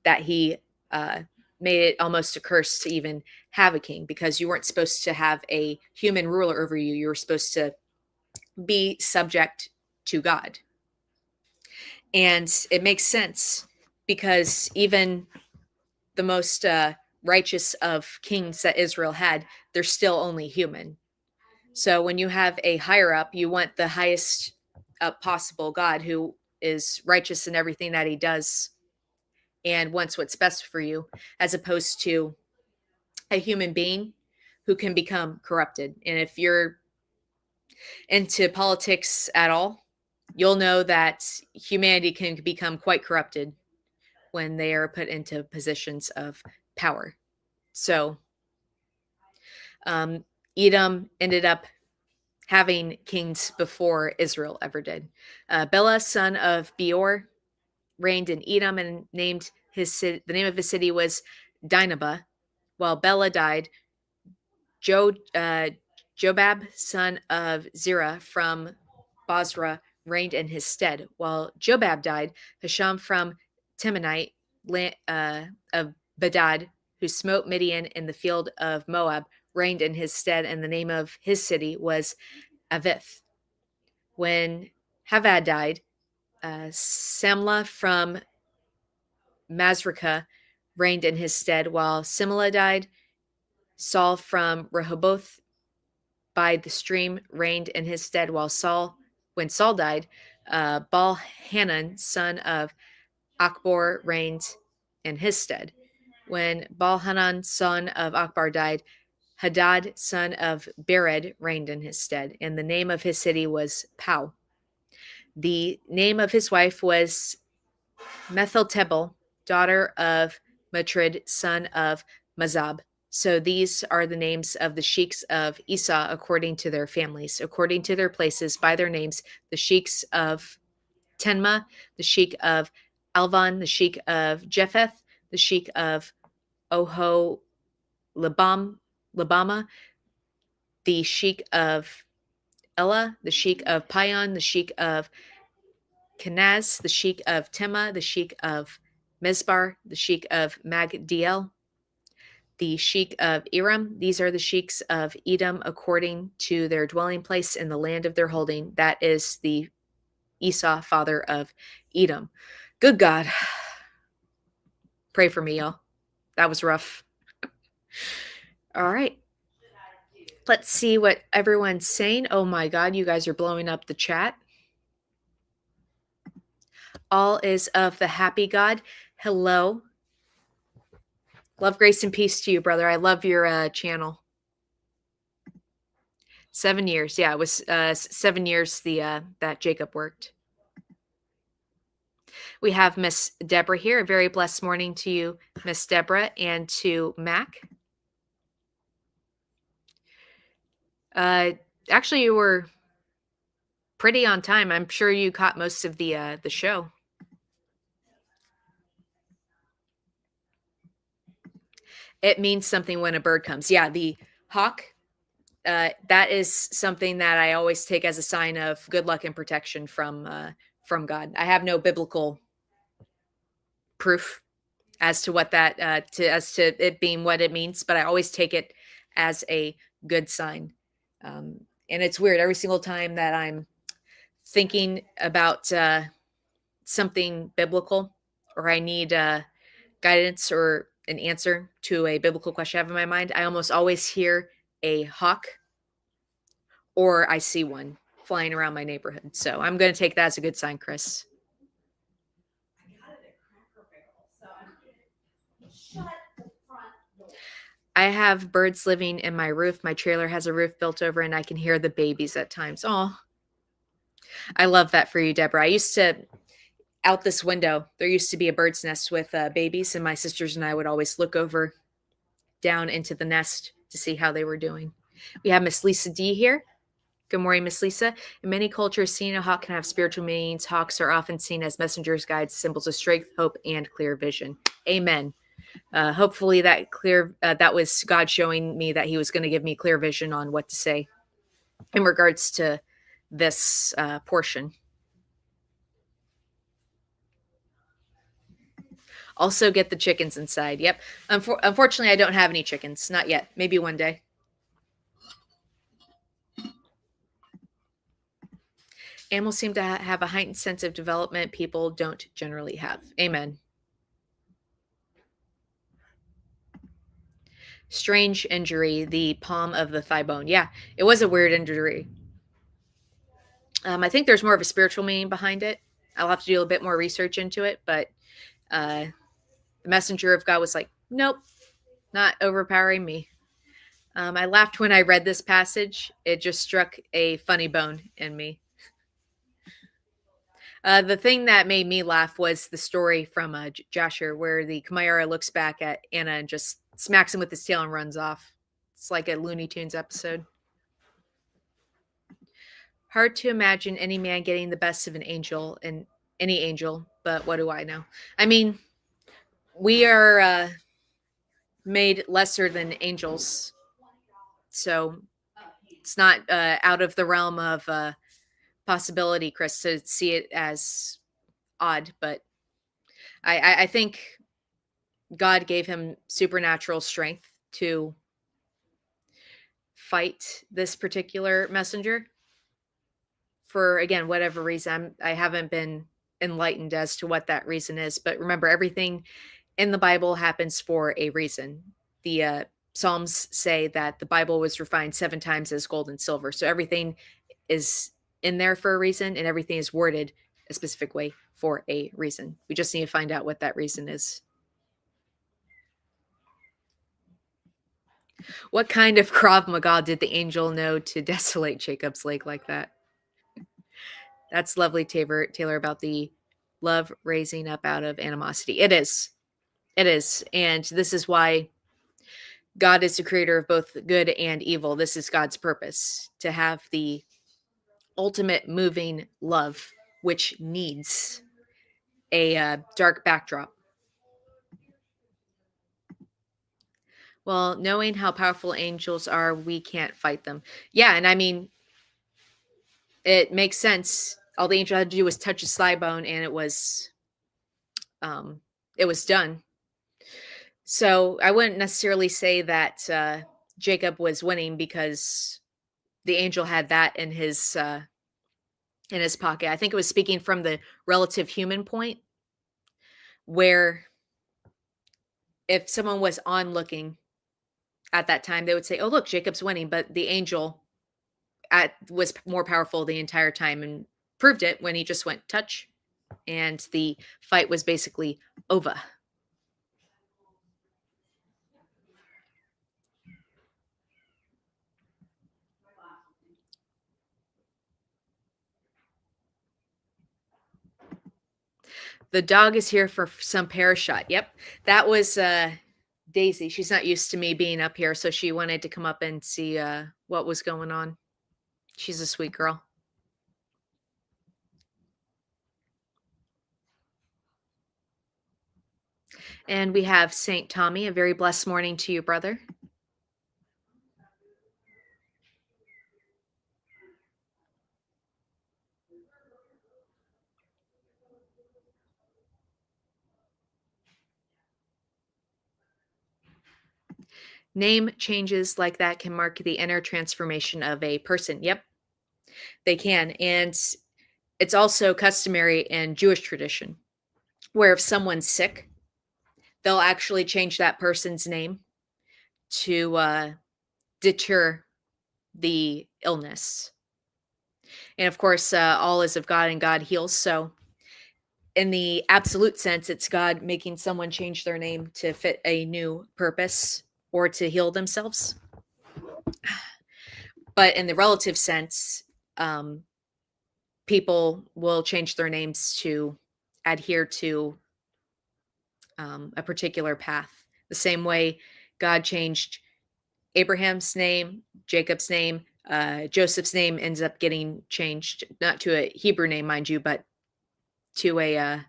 Speaker 1: that he made it almost a curse to even have a king, because you weren't supposed to have a human ruler over you. You were supposed to be subject to God. And it makes sense, because even the most righteous of kings that Israel had, they're still only human. So when you have a higher up, you want the highest possible God who is righteous in everything that he does and wants what's best for you, as opposed to a human being who can become corrupted. And if you're into politics at all, you'll know that humanity can become quite corrupted when they are put into positions of power. So Edom ended up having kings before Israel ever did. Bela, son of Beor, reigned in Edom and named the name of his city was Dinhabah. While Bela died, Jobab, son of Zerah from Basra, reigned in his stead. While Jobab died, Hisham from Temanite of Badad, who smote Midian in the field of Moab, reigned in his stead, and the name of his city was Avith. When Havad died, Samlah from Masrekah reigned in his stead. While Simlah died, Saul from Rehoboth by the stream reigned in his stead. When Saul died, Baal-Hanan, son of Akbor, reigned in his stead. When Baal-Hanan, son of Akbar, died, Hadad, son of Bered, reigned in his stead, and the name of his city was Pau. The name of his wife was Metheltebel, daughter of Matrid, son of Mazab. So these are the names of the sheiks of Esau according to their families, according to their places, by their names: the sheiks of Tenma, the sheik of Alvan, the sheik of Jepheth, the sheik of Oho Labama, the sheik of Ella, the sheik of Pion, the sheik of Kenaz, the sheik of Tema, the sheik of Mizbar, the sheik of Magdiel, the sheik of Eram. These are the sheiks of Edom according to their dwelling place in the land of their holding. That is the Esau, father of Edom. Good God. Pray for me, y'all. That was rough. All right. Let's see what everyone's saying. Oh my God, you guys are blowing up the chat. All is of the happy God. Hello. Love, grace, and peace to you, brother. I love your channel. 7 years. Yeah, it was 7 years that Jacob worked. We have Miss Deborah here. A very blessed morning to you, Miss Deborah, and to Mac. Actually, you were pretty on time. I'm sure you caught most of the show. It means something when a bird comes. Yeah, the hawk. That is something that I always take as a sign of good luck and protection from God. I have no biblical proof as to what that as to it being what it means, but I always take it as a good sign. And it's weird. Every single time that I'm thinking about something biblical, or I need guidance or an answer to a biblical question I have in my mind, I almost always hear a hawk, or I see one flying around my neighborhood. So I'm going to take that as a good sign, Chris. I have birds living in my roof. My trailer has a roof built over, and I can hear the babies at times. Oh, I love that for you, Deborah. I used to, out this window, there used to be a bird's nest with babies, and my sisters and I would always look over down into the nest to see how they were doing. We have Miss Lisa D here. Good morning, Miss Lisa. In many cultures, seeing a hawk can have spiritual meanings. Hawks are often seen as messengers, guides, symbols of strength, hope, and clear vision. Amen. Hopefully that was God showing me that he was going to give me clear vision on what to say in regards to this portion. Also get the chickens inside. Yep. Unfortunately, I don't have any chickens. Not yet. Maybe one day. Animals seem to have a heightened sense of development people don't generally have. Amen. Strange injury, the palm of the thigh bone. Yeah, it was a weird injury. I think there's more of a spiritual meaning behind it. I'll have to do a bit more research into it, but the messenger of God was like, nope, not overpowering me. I laughed when I read this passage. It just struck a funny bone in me. The thing that made me laugh was the story from Jasher, where the Chimera looks back at Anna and just smacks him with his tail and runs off. It's like a Looney Tunes episode. Hard to imagine any man getting the best of an angel and any angel, but what do I know? I mean, we are made lesser than angels, so it's not out of the realm of possibility, Chris, to see it as odd. But I think God gave him supernatural strength to fight this particular messenger for, again, whatever reason. I haven't been enlightened as to what that reason is, but remember, everything in the Bible happens for a reason. The Psalms say that the Bible was refined 7 times as gold and silver, so everything is in there for a reason, and everything is worded a specific way for a reason. We just need to find out what that reason is. What kind of Krav Maga did the angel know to desolate Jacob's lake like that? That's lovely, Taylor, about the love raising up out of animosity. It is. It is. And this is why God is the creator of both good and evil. This is God's purpose, to have the ultimate moving love, which needs a dark backdrop. Well, knowing how powerful angels are, we can't fight them. Yeah, and I mean, it makes sense. All the angel had to do was touch his thigh bone, and it was done. So I wouldn't necessarily say that Jacob was winning because the angel had that in his pocket. I think it was speaking from the relative human point, where if someone was onlooking at that time, they would say, "Oh, look, Jacob's winning," but the angel was more powerful the entire time and proved it when he just went touch, and the fight was basically over. The dog is here for some Parashot. Yep, that was Daisy. She's not used to me being up here, so she wanted to come up and see what was going on. She's a sweet girl. And we have St. Tommy. A very blessed morning to you, brother. Name changes like that can mark the inner transformation of a person. Yep, they can. And it's also customary in Jewish tradition, where if someone's sick, they'll actually change that person's name to deter the illness. And of course, all is of God and God heals. So, in the absolute sense, it's God making someone change their name to fit a new purpose or to heal themselves. But in the relative sense, people will change their names to adhere to a particular path. The same way God changed Abraham's name, Jacob's name, Joseph's name ends up getting changed, not to a Hebrew name, mind you, but to a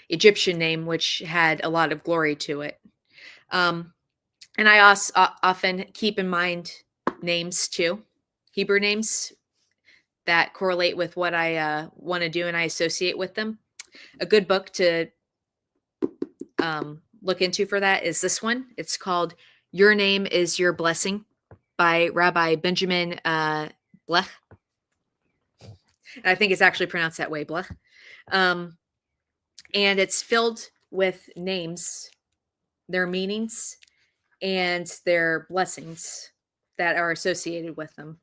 Speaker 1: Egyptian name, which had a lot of glory to it. And I also often keep in mind names too, Hebrew names that correlate with what I want to do, and I associate with them. A good book to look into for that is this one. It's called Your Name is Your Blessing by Rabbi Benjamin Blech. I think it's actually pronounced that way, Blech. And it's filled with names, their meanings, and their blessings that are associated with them.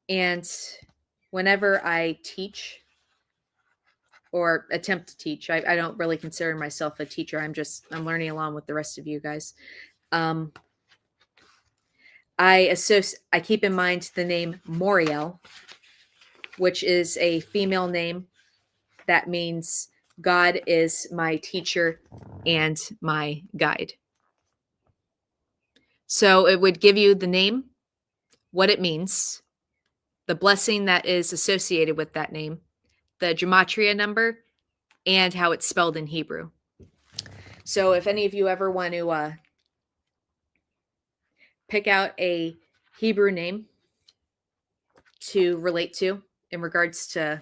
Speaker 1: And whenever I teach or attempt to teach, I don't really consider myself a teacher. I'm learning along with the rest of you guys. I keep in mind the name Moriel, which is a female name that means God is my teacher and my guide. So it would give you the name, what it means, the blessing that is associated with that name, the gematria number, and how it's spelled in Hebrew. So if any of you ever want to pick out a Hebrew name to relate to in regards to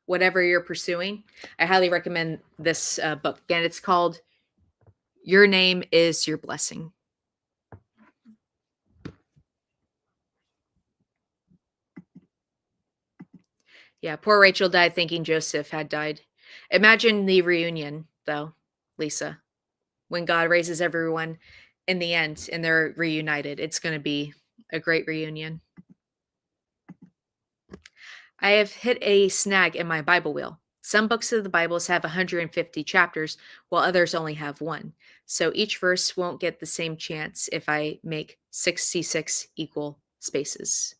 Speaker 1: whatever you're pursuing, I highly recommend this book. Again, it's called Your Name is Your Blessing. Yeah, poor Rachel died thinking Joseph had died. Imagine the reunion, though, Lisa, when God raises everyone in the end and they're reunited. It's going to be a great reunion. I have hit a snag in my Bible wheel. Some books of the Bibles have 150 chapters, while others only have one. So each verse won't get the same chance if I make 66 equal spaces.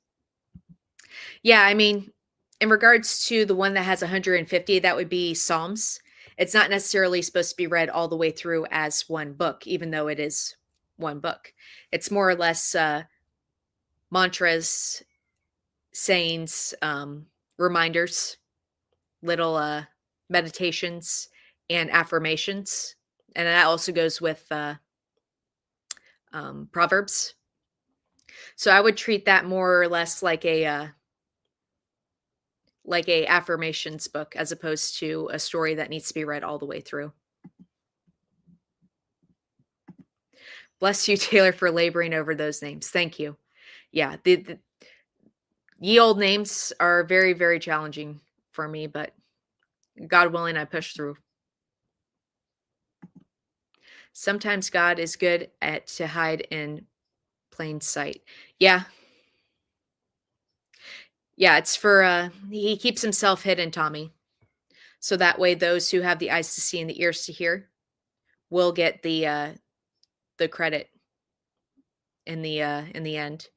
Speaker 1: Yeah, I mean, in regards to the one that has 150, that would be Psalms. It's not necessarily supposed to be read all the way through as one book, even though it is one book. It's more or less mantras, sayings, reminders, little meditations, and affirmations. And that also goes with Proverbs. So I would treat that more or less like a affirmations book as opposed to a story that needs to be read all the way through. Bless you, Taylor, for laboring over those names. Thank you. Yeah, the ye old names are very, very challenging for me, but God willing, I push through. Sometimes God is good at to hide in plain sight. Yeah. Yeah, it's for he keeps himself hidden, Tommy. So that way those who have the eyes to see and the ears to hear will get the credit in the end.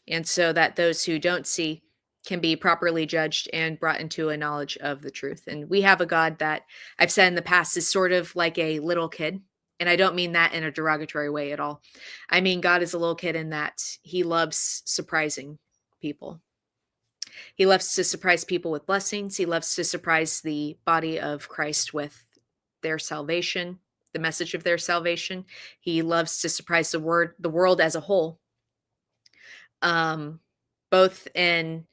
Speaker 1: And so that those who don't see can be properly judged and brought into a knowledge of the truth. And we have a God that I've said in the past is sort of like a little kid. And I don't mean that in a derogatory way at all. I mean, God is a little kid in that he loves surprising people. He loves to surprise people with blessings. He loves to surprise the body of Christ with their salvation, the message of their salvation. He loves to surprise the world as a whole, um, both in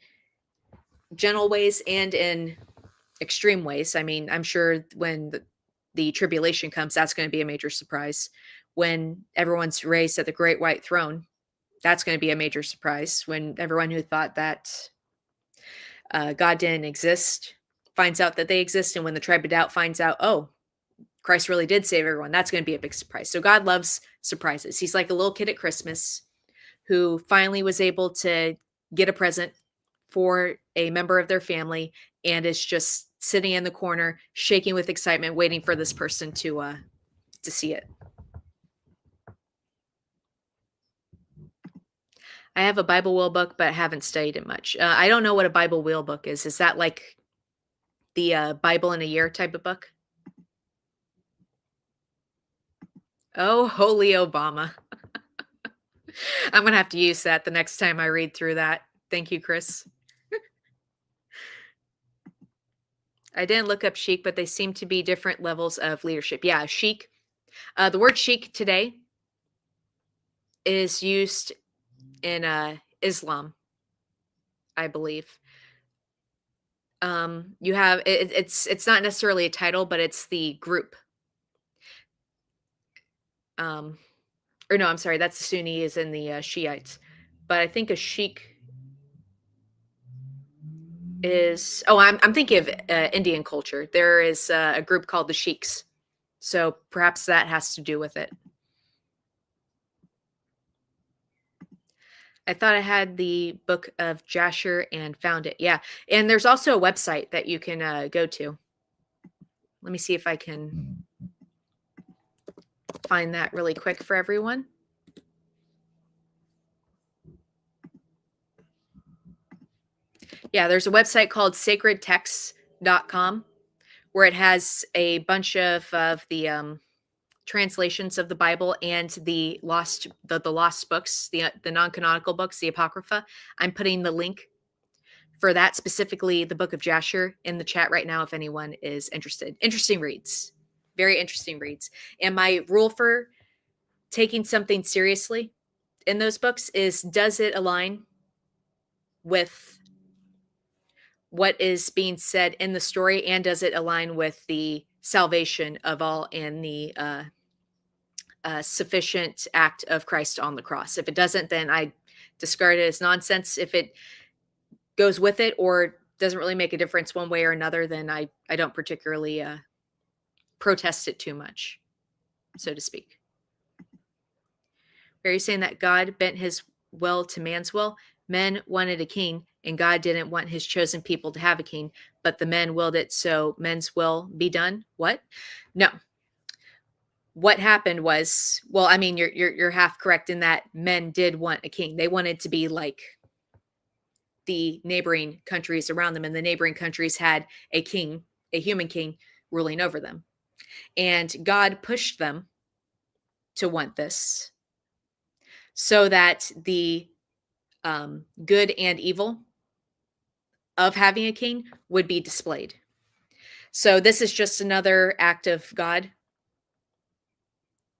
Speaker 1: gentle ways and in extreme ways. I mean, I'm sure when the tribulation comes, that's going to be a major surprise. When everyone's raised at the great white throne, that's going to be a major surprise. When everyone who thought that God didn't exist finds out that they exist, and when the tribe of doubt finds out, oh, Christ really did save everyone, that's going to be a big surprise. So God loves surprises. He's like a little kid at Christmas who finally was able to get a present for a member of their family and is just sitting in the corner, shaking with excitement, waiting for this person to see it. I have a Bible wheel book, but haven't studied it much. I don't know what a Bible wheel book is. Is that like the Bible in a year type of book? Oh, holy Obama. I'm going to have to use that the next time I read through that. Thank you, Chris. I didn't look up chic, but they seem to be different levels of leadership. Yeah, chic. The word chic today is used in Islam, I believe. You have it's not necessarily a title, but it's the group. Or no, I'm sorry, that's the Sunnis and the Shiites. But I think a sheik is. Oh, I'm thinking of Indian culture. There is a group called the Sheiks, so perhaps that has to do with it. I thought I had the book of Jasher and found it. Yeah, and there's also a website that you can go to. Let me see if I can find that really quick for everyone. Yeah, there's a website called sacredtexts.com, where it has a bunch of the translations of the Bible and the lost books, the non-canonical books, the Apocrypha. I'm putting the link for that, specifically the Book of Jasher, in the chat right now if anyone is interested. Interesting reads. Very interesting reads. And my rule for taking something seriously in those books is, does it align with what is being said in the story, and does it align with the salvation of all and the sufficient act of Christ on the cross? If it doesn't, then I discard it as nonsense. If it goes with it or doesn't really make a difference one way or another, then I don't particularly protest it too much, so to speak. Are you saying that God bent his will to man's will? Men wanted a king, and God didn't want his chosen people to have a king, but the men willed it, so men's will be done. What? No. What happened was, well, I mean, you're half correct in that men did want a king. They wanted to be like the neighboring countries around them, and the neighboring countries had a king, a human king, ruling over them. And God pushed them to want this so that the good and evil of having a king would be displayed. So this is just another act of God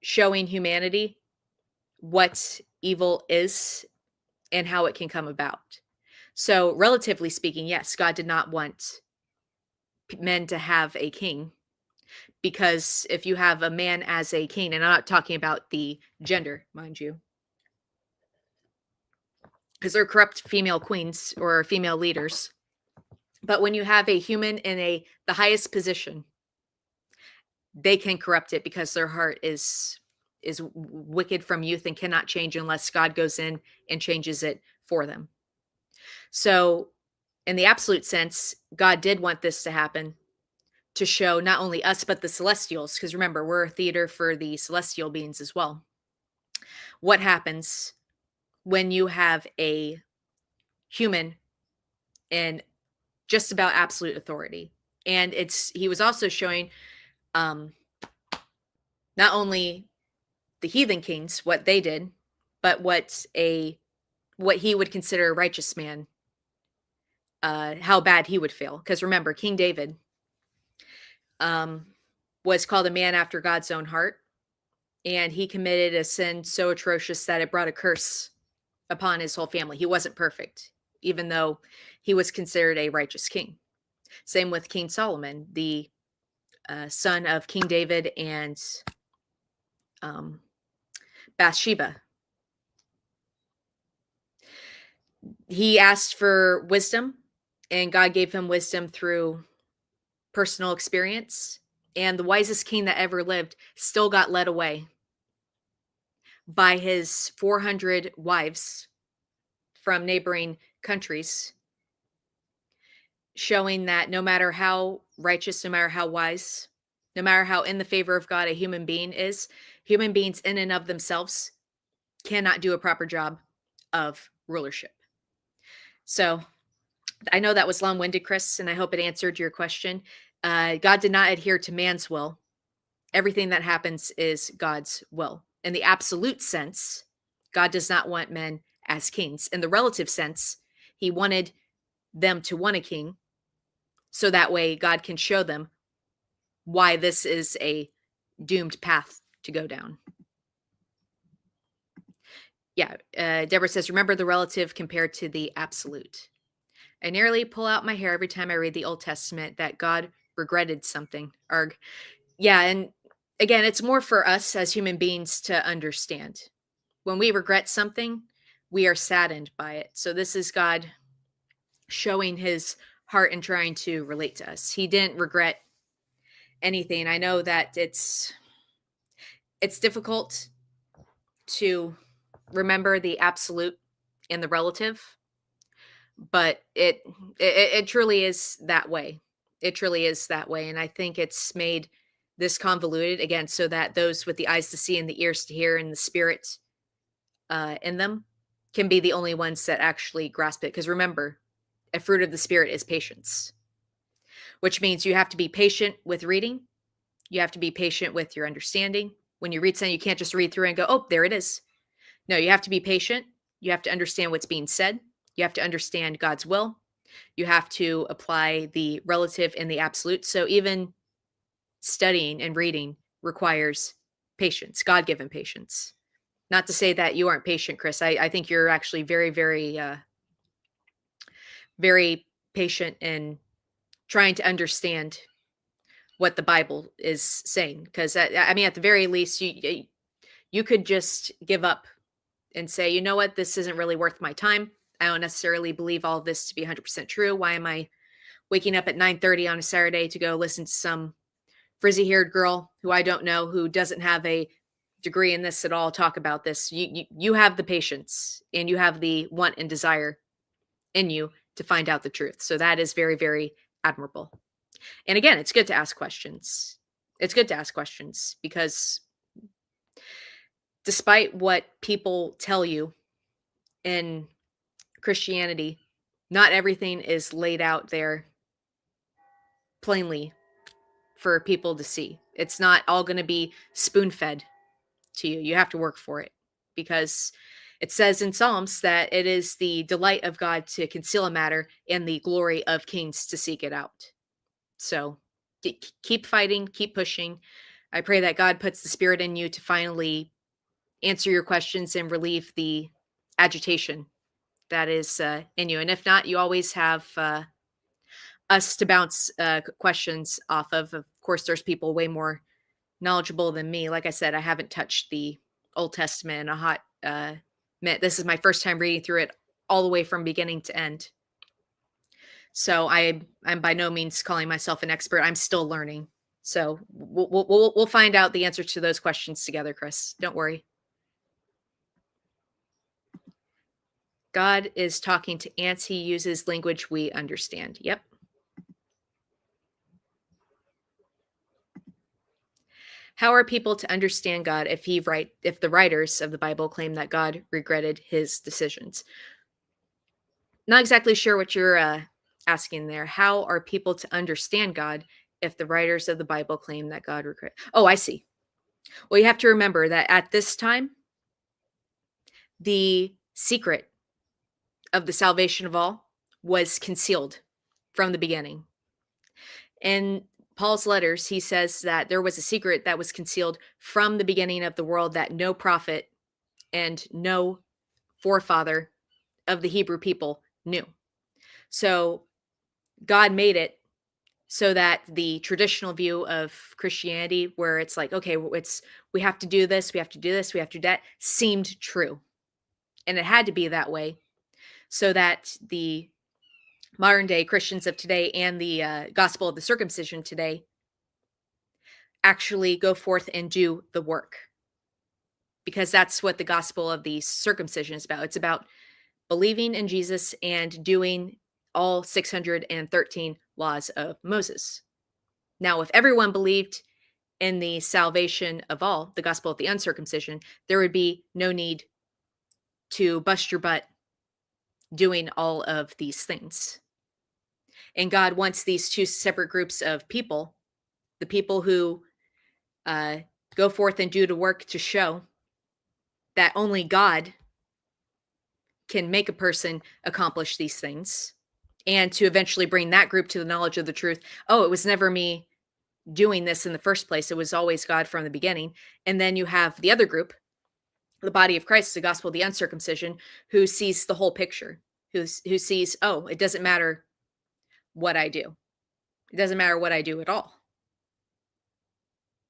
Speaker 1: showing humanity what evil is and how it can come about. So relatively speaking, yes, God did not want men to have a king, because if you have a man as a king, and I'm not talking about the gender, mind you, because they're corrupt female queens or female leaders. But when you have a human in the highest position, they can corrupt it because their heart is wicked from youth and cannot change unless God goes in and changes it for them. So in the absolute sense, God did want this to happen to show not only us, but the celestials, because remember, we're a theater for the celestial beings as well. What happens when you have a human in just about absolute authority? And he was also showing not only the heathen kings what they did, but what he would consider a righteous man, how bad he would fail. Because remember, King David was called a man after God's own heart, and he committed a sin so atrocious that it brought a curse upon his whole family. He wasn't perfect, even though he was considered a righteous king. Same with King Solomon, the son of King David and Bathsheba. He asked for wisdom, and God gave him wisdom through personal experience. And the wisest king that ever lived still got led away by his 400 wives from neighboring countries, showing that no matter how righteous, no matter how wise, no matter how in the favor of God a human being is, human beings in and of themselves cannot do a proper job of rulership. So I know that was long-winded, Chris, and I hope it answered your question. God did not adhere to man's will. Everything that happens is God's will. In the absolute sense, God does not want men as kings. In the relative sense, he wanted them to want a king, so that way God can show them why this is a doomed path to go down. Yeah, Deborah says, remember the relative compared to the absolute. I nearly pull out my hair every time I read the Old Testament that God regretted something. Arg. Yeah, and again, it's more for us as human beings to understand. When we regret something, we are saddened by it. So this is God showing his heart and trying to relate to us. He didn't regret anything. I know that it's difficult to remember the absolute and the relative, but it truly is that way. It truly is that way. And I think it's made this convoluted again, so that those with the eyes to see and the ears to hear and the spirit in them can be the only ones that actually grasp it. Because remember, a fruit of the spirit is patience, which means you have to be patient with reading. You have to be patient with your understanding. When you read something, you can't just read through and go, oh, there it is. No, you have to be patient. You have to understand what's being said. You have to understand God's will. You have to apply the relative and the absolute. So even studying and reading requires patience, God given patience. Not to say that you aren't patient, Chris. I think you're actually very, very, very patient in trying to understand what the Bible is saying. Because I mean, at the very least, you could just give up and say, you know what, this isn't really worth my time. I don't necessarily believe all this to be 100% true. Why am I waking up at 9:30 on a Saturday to go listen to some frizzy-haired girl who I don't know, who doesn't have a degree in this at all, talk about this? You have the patience and you have the want and desire in you to find out the truth. So that is very, very admirable. And again, it's good to ask questions. It's good to ask questions because despite what people tell you in Christianity, not everything is laid out there plainly for people to see. It's not all going to be spoon fed to you. You have to work for it because it says in Psalms that it is the delight of God to conceal a matter and the glory of kings to seek it out. So keep fighting, keep pushing. I pray that God puts the spirit in you to finally answer your questions and relieve the agitation that is in you. And if not, you always have us to bounce questions off of. Of course, there's people way more knowledgeable than me. Like I said, I haven't touched the Old Testament in a hot minute. This is my first time reading through it all the way from beginning to end. So I'm by no means calling myself an expert. I'm still learning. So we'll find out the answer to those questions together, Chris. Don't worry. God is talking to ants. He uses language we understand. Yep. How are people to understand God if the writers of the Bible claim that God regretted his decisions? Not exactly sure what you're asking there. How are people to understand God if the writers of the Bible claim that God regret? Oh, I see. Well, you have to remember that at this time, the secret of the salvation of all was concealed from the beginning. In Paul's letters, he says that there was a secret that was concealed from the beginning of the world that no prophet and no forefather of the Hebrew people knew. So God made it so that the traditional view of Christianity, where it's like, okay, we have to do this, we have to do this, we have to do that, seemed true. And it had to be that way so that the modern day Christians of today and the gospel of the circumcision today actually go forth and do the work. Because that's what the gospel of the circumcision is about. It's about believing in Jesus and doing all 613 laws of Moses. Now, if everyone believed in the salvation of all, the gospel of the uncircumcision, there would be no need to bust your butt doing all of these things. And God wants these two separate groups of people, the people who go forth and do the work to show that only God can make a person accomplish these things, and to eventually bring that group to the knowledge of the truth. Oh, it was never me doing this in the first place. It was always God from the beginning. And then you have the other group, the body of Christ, the gospel of the uncircumcision, who sees the whole picture, who sees, oh, it doesn't matter what I do. It doesn't matter what I do at all.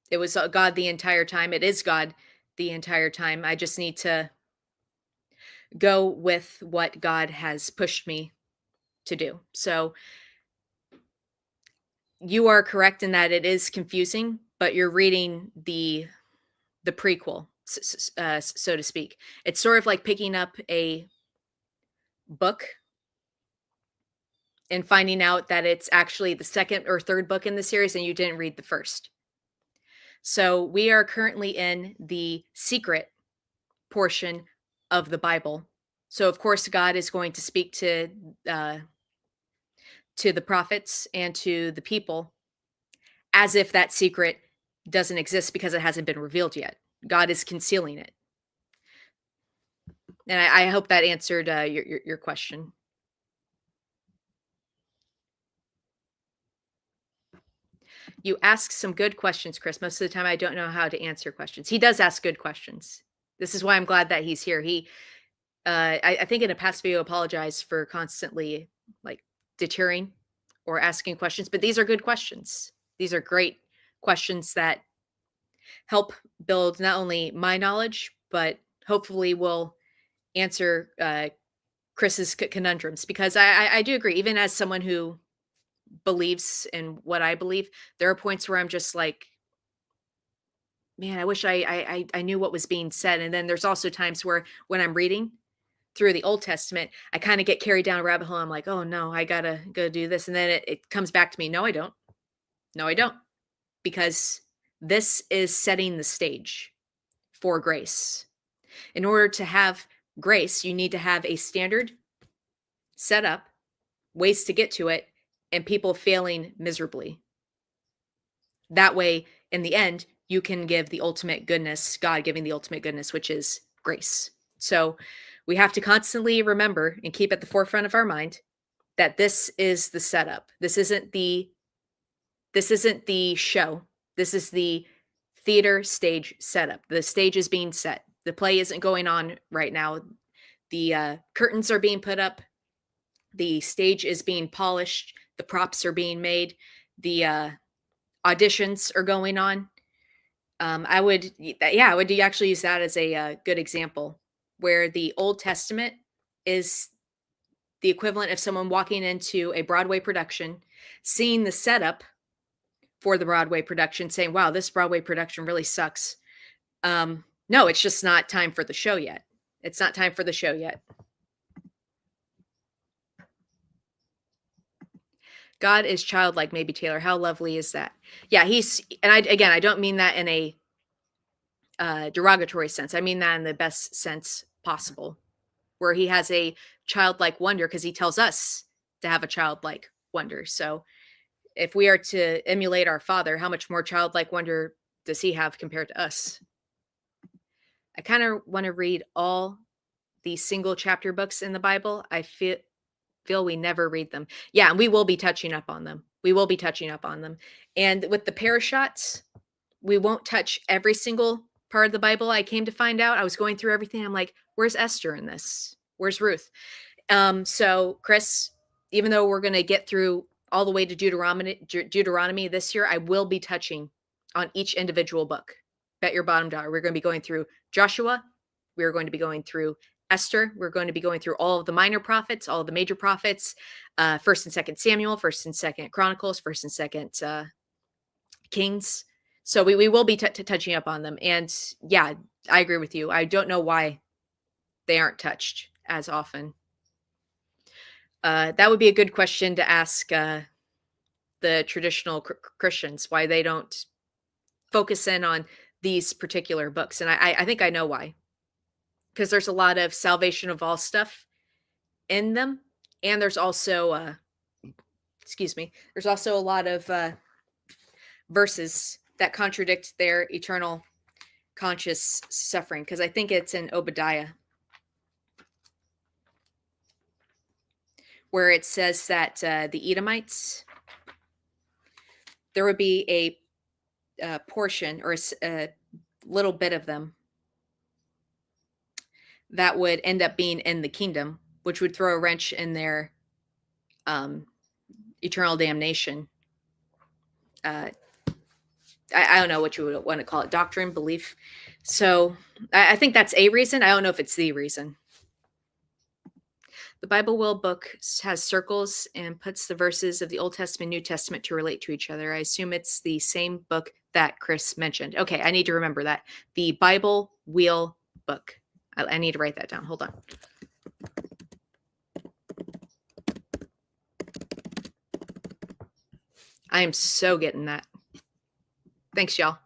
Speaker 1: It was God the entire time. It is God the entire time. I just need to go with what God has pushed me to do. So you are correct in that it is confusing, but you're reading the prequel, so to speak. It's sort of like picking up a book and finding out that it's actually the second or third book in the series and you didn't read the first. So we are currently in the secret portion of the Bible. So of course God is going to speak to to the prophets and to the people as if that secret doesn't exist because it hasn't been revealed yet. God is concealing it. And I hope that answered your question. You ask some good questions, Chris. Most of the time, I don't know how to answer questions. He does ask good questions. This is why I'm glad that he's here. I think in a past video, apologized for constantly like deterring or asking questions, but these are good questions. These are great questions that help build not only my knowledge, but hopefully will answer Chris's conundrums. Because I do agree, even as someone who believes in what I believe, there are points where I'm just like, man, I wish I knew what was being said. And then there's also times where when I'm reading through the Old Testament, I kind of get carried down a rabbit hole. I'm like, oh no, I gotta go do this. And then it comes back to me. No, I don't. No, I don't. Because this is setting the stage for grace. In order to have grace, you need to have a standard set up, ways to get to it, and people failing miserably. That way, in the end, you can give the ultimate goodness, God giving the ultimate goodness, which is grace. So we have to constantly remember and keep at the forefront of our mind that this is the setup. This isn't the show. This is the theater stage setup. The stage is being set. The play isn't going on right now. The curtains are being put up. The stage is being polished. The props are being made. The auditions are going on. I would actually use that as a good example where the Old Testament is the equivalent of someone walking into a Broadway production, seeing the setup for the Broadway production, saying, wow, this Broadway production really sucks. No, it's just not time for the show yet. It's not time for the show yet. God is childlike, maybe Taylor. How lovely is that? Yeah, I don't mean that in a derogatory sense. I mean that in the best sense possible, where he has a childlike wonder because he tells us to have a childlike wonder. So if we are to emulate our Father, how much more childlike wonder does he have compared to us? I kind of want to read all the single chapter books in the Bible. I feel we never read them. Yeah, and we will be touching up on them. We will be touching up on them. And with the Parashots, we won't touch every single part of the Bible. I came to find out, I was going through everything. I'm like, where's Esther in this? Where's Ruth? So Chris, even though we're going to get through all the way to Deuteronomy this year, I will be touching on each individual book. Bet your bottom dollar. We're going to be going through Joshua. We're going to be going through Esther. We're going to be going through all of the minor prophets, all of the major prophets, 1st and 2nd Samuel, 1st and 2nd Chronicles, 1st and 2nd Kings. So we will be touching up on them. And yeah, I agree with you. I don't know why they aren't touched as often. That would be a good question to ask the traditional Christians, why they don't focus in on these particular books. And I think I know why. Because there's a lot of salvation of all stuff in them. And there's also, there's also a lot of verses that contradict their eternal conscious suffering. Because I think it's in Obadiah, where it says that the Edomites, there would be a portion or a little bit of them that would end up being in the kingdom, which would throw a wrench in their eternal damnation. I don't know what you would want to call it, doctrine, belief. So I think that's a reason. I don't know if it's the reason. The Bible Will book has circles and puts the verses of the Old Testament, New Testament to relate to each other. I assume it's the same book that Chris mentioned. Okay, I need to remember that. The Bible Wheel book. I need to write that down. Hold on. I am so getting that. Thanks, y'all.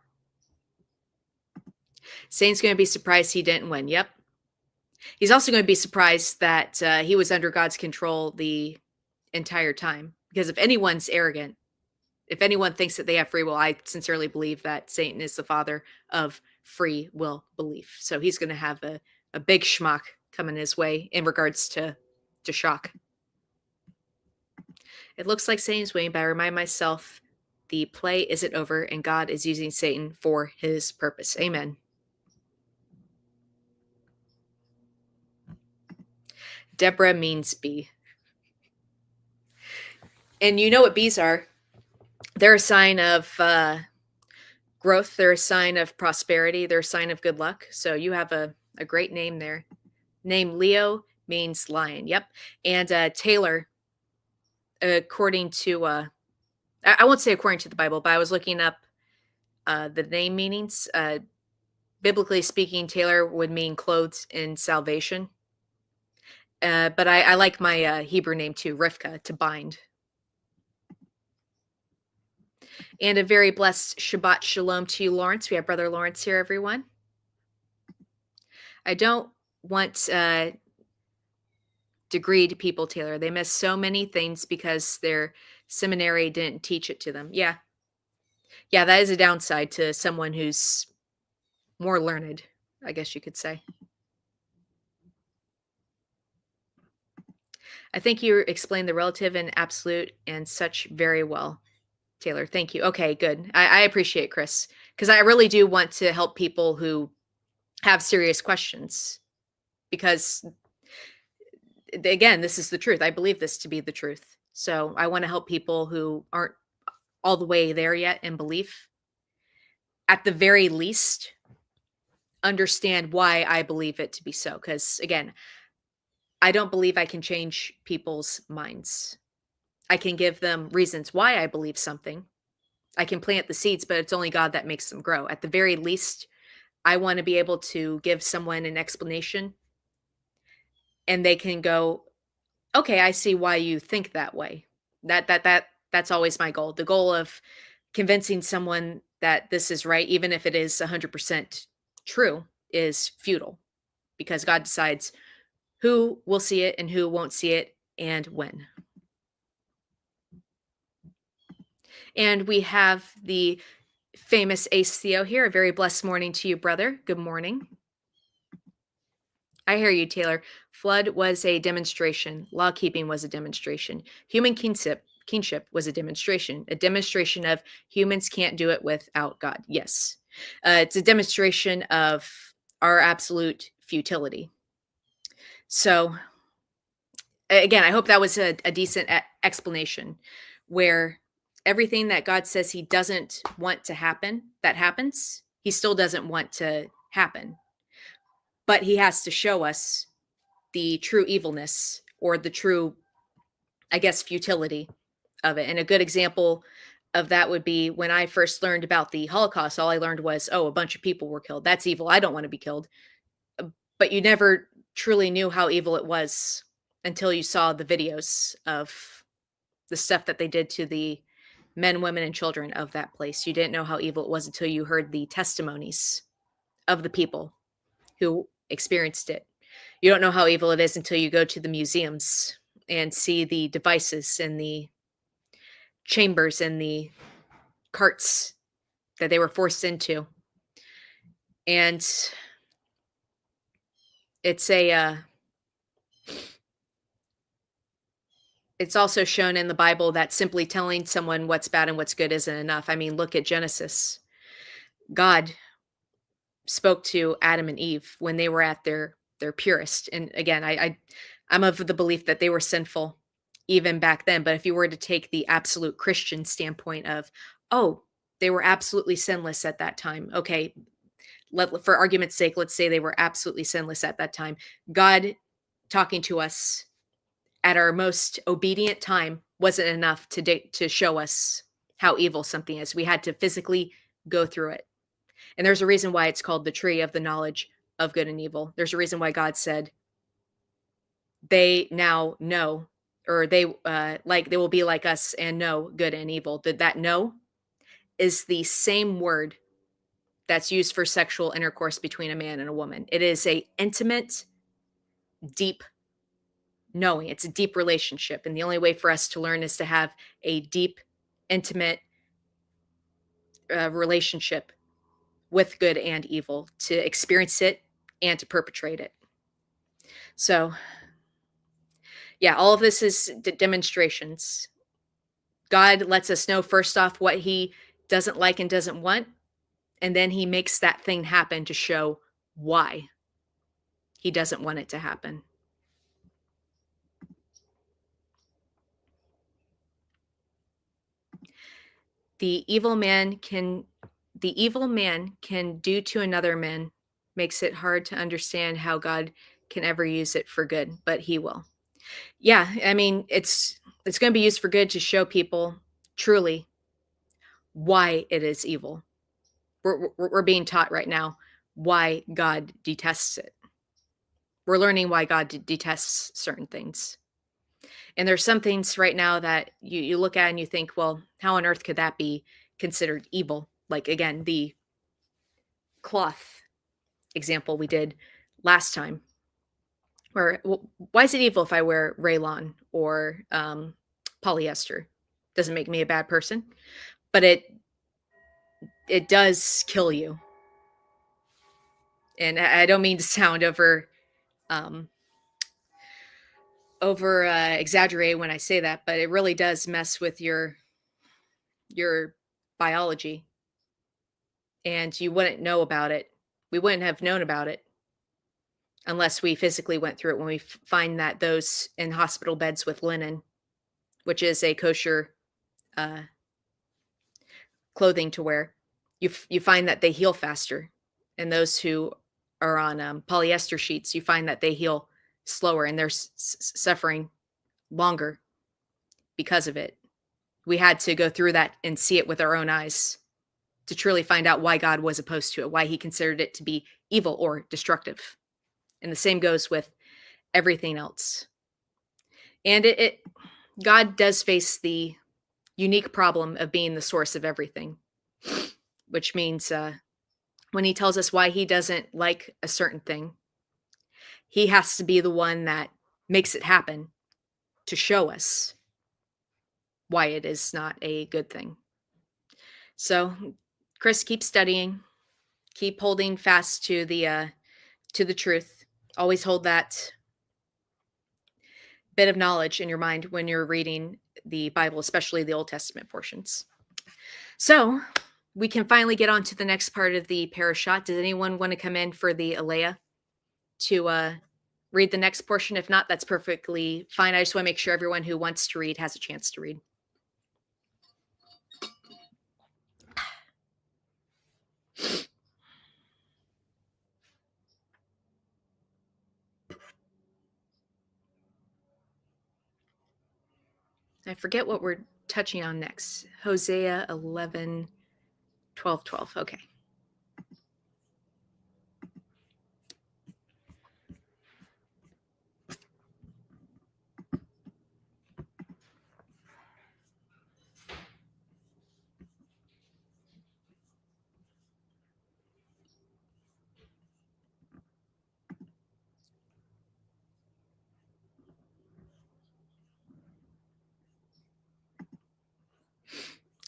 Speaker 1: Saint's going to be surprised he didn't win. Yep. He's also going to be surprised that he was under God's control the entire time. Because if anyone's arrogant, if anyone thinks that they have free will, I sincerely believe that Satan is the father of free will belief. So he's going to have a big schmuck coming his way in regards to shock. It looks like Satan's winning, but I remind myself the play isn't over and God is using Satan for his purpose. Amen. Deborah means bee. And you know what bees are? They're a sign of growth. They're a sign of prosperity. They're a sign of good luck. So you have a great name there. Name Leo means lion. Yep. And Taylor, according to, I won't say according to the Bible, but I was looking up the name meanings. Biblically speaking, Taylor would mean clothes in salvation. But I like my Hebrew name too, Rivka, to bind. And a very blessed Shabbat Shalom to you, Lawrence. We have Brother Lawrence here, everyone. I don't want degreed people, Taylor. They miss so many things because their seminary didn't teach it to them. Yeah. Yeah, that is a downside to someone who's more learned, I guess you could say. I think you explained the relative and absolute and such very well, Taylor. Thank you. Okay, good. I appreciate Chris, because I really do want to help people who have serious questions, because again, this is the truth. I believe this to be the truth. So I want to help people who aren't all the way there yet in belief, at the very least, understand why I believe it to be so. Because again, I don't believe I can change people's minds. I can give them reasons why I believe something. I can plant the seeds, but it's only God that makes them grow. At the very least, I want to be able to give someone an explanation and they can go, okay, I see why you think that way. That's always my goal. The goal of convincing someone that this is right, even if it is 100% true, is futile, because God decides who will see it and who won't see it and when. And we have the famous Ace Theo here. A very blessed morning to you, brother. Good morning. I hear you, Taylor. Flood was a demonstration. Law keeping was a demonstration. Human kinship was a demonstration of humans can't do it without God. Yes. It's a demonstration of our absolute futility. So again, I hope that was a decent explanation, where everything that God says he doesn't want to happen, that happens, he still doesn't want to happen. But he has to show us the true evilness, or the true, I guess, futility of it. And a good example of that would be when I first learned about the Holocaust. All I learned was, oh, a bunch of people were killed. That's evil. I don't want to be killed. But you never truly knew how evil it was until you saw the videos of the stuff that they did to the men, women, and children of that place. You didn't know how evil it was until you heard the testimonies of the people who experienced it. You don't know how evil it is until you go to the museums and see the devices and the chambers and the carts that they were forced into. And it's it's also shown in the Bible that simply telling someone what's bad and what's good isn't enough. I mean, look at Genesis. God spoke to Adam and Eve when they were at their purest. And again, I'm of the belief that they were sinful even back then. But if you were to take the absolute Christian standpoint of, oh, they were absolutely sinless at that time. Okay, for argument's sake, let's say they were absolutely sinless at that time. God talking to us at our most obedient time wasn't enough to show us how evil something is. We had to physically go through it. And there's a reason why it's called the tree of the knowledge of good and evil. There's a reason why God said they now know, or they will be like us and know good and evil. That know is the same word that's used for sexual intercourse between a man and a woman. It is a intimate, deep knowing. It's a deep relationship. And the only way for us to learn is to have a deep, intimate relationship with good and evil, to experience it and to perpetrate it. So, yeah, all of this is demonstrations. God lets us know, first off, what he doesn't like and doesn't want. And then he makes that thing happen to show why he doesn't want it to happen. The evil man can do to another man, makes it hard to understand how God can ever use it for good, but he will. Yeah, I mean, it's going to be used for good to show people truly why it is evil. We're being taught right now why God detests it. We're learning why God detests certain things. And there's some things right now that you look at and you think, well, how on earth could that be considered evil? Like, again, the cloth example we did last time. Or why is it evil if I wear rayon or polyester? Doesn't make me a bad person, but it does kill you. And I don't mean to sound um, over exaggerate when I say that, but it really does mess with your biology, and you wouldn't know about it. We wouldn't have known about it unless we physically went through it. When we find that those in hospital beds with linen, which is a kosher uh, clothing to wear, you find that they heal faster, and those who are on polyester sheets, you find that they heal slower, and they're suffering longer because of it. We had to go through that and see it with our own eyes to truly find out why God was opposed to it, why he considered it to be evil or destructive. And the same goes with everything else. And God does face the unique problem of being the source of everything, which means when he tells us why he doesn't like a certain thing, he has to be the one that makes it happen to show us why it is not a good thing. So, Chris, keep studying, keep holding fast to the truth. Always hold that bit of knowledge in your mind when you're reading the Bible, especially the Old Testament portions. So we can finally get on to the next part of the Parashot. Does anyone want to come in for the Alea to read the next portion? If not, that's perfectly fine. I just want to make sure everyone who wants to read has a chance to read. I forget what we're touching on next. Hosea 11, 12, 12. Okay.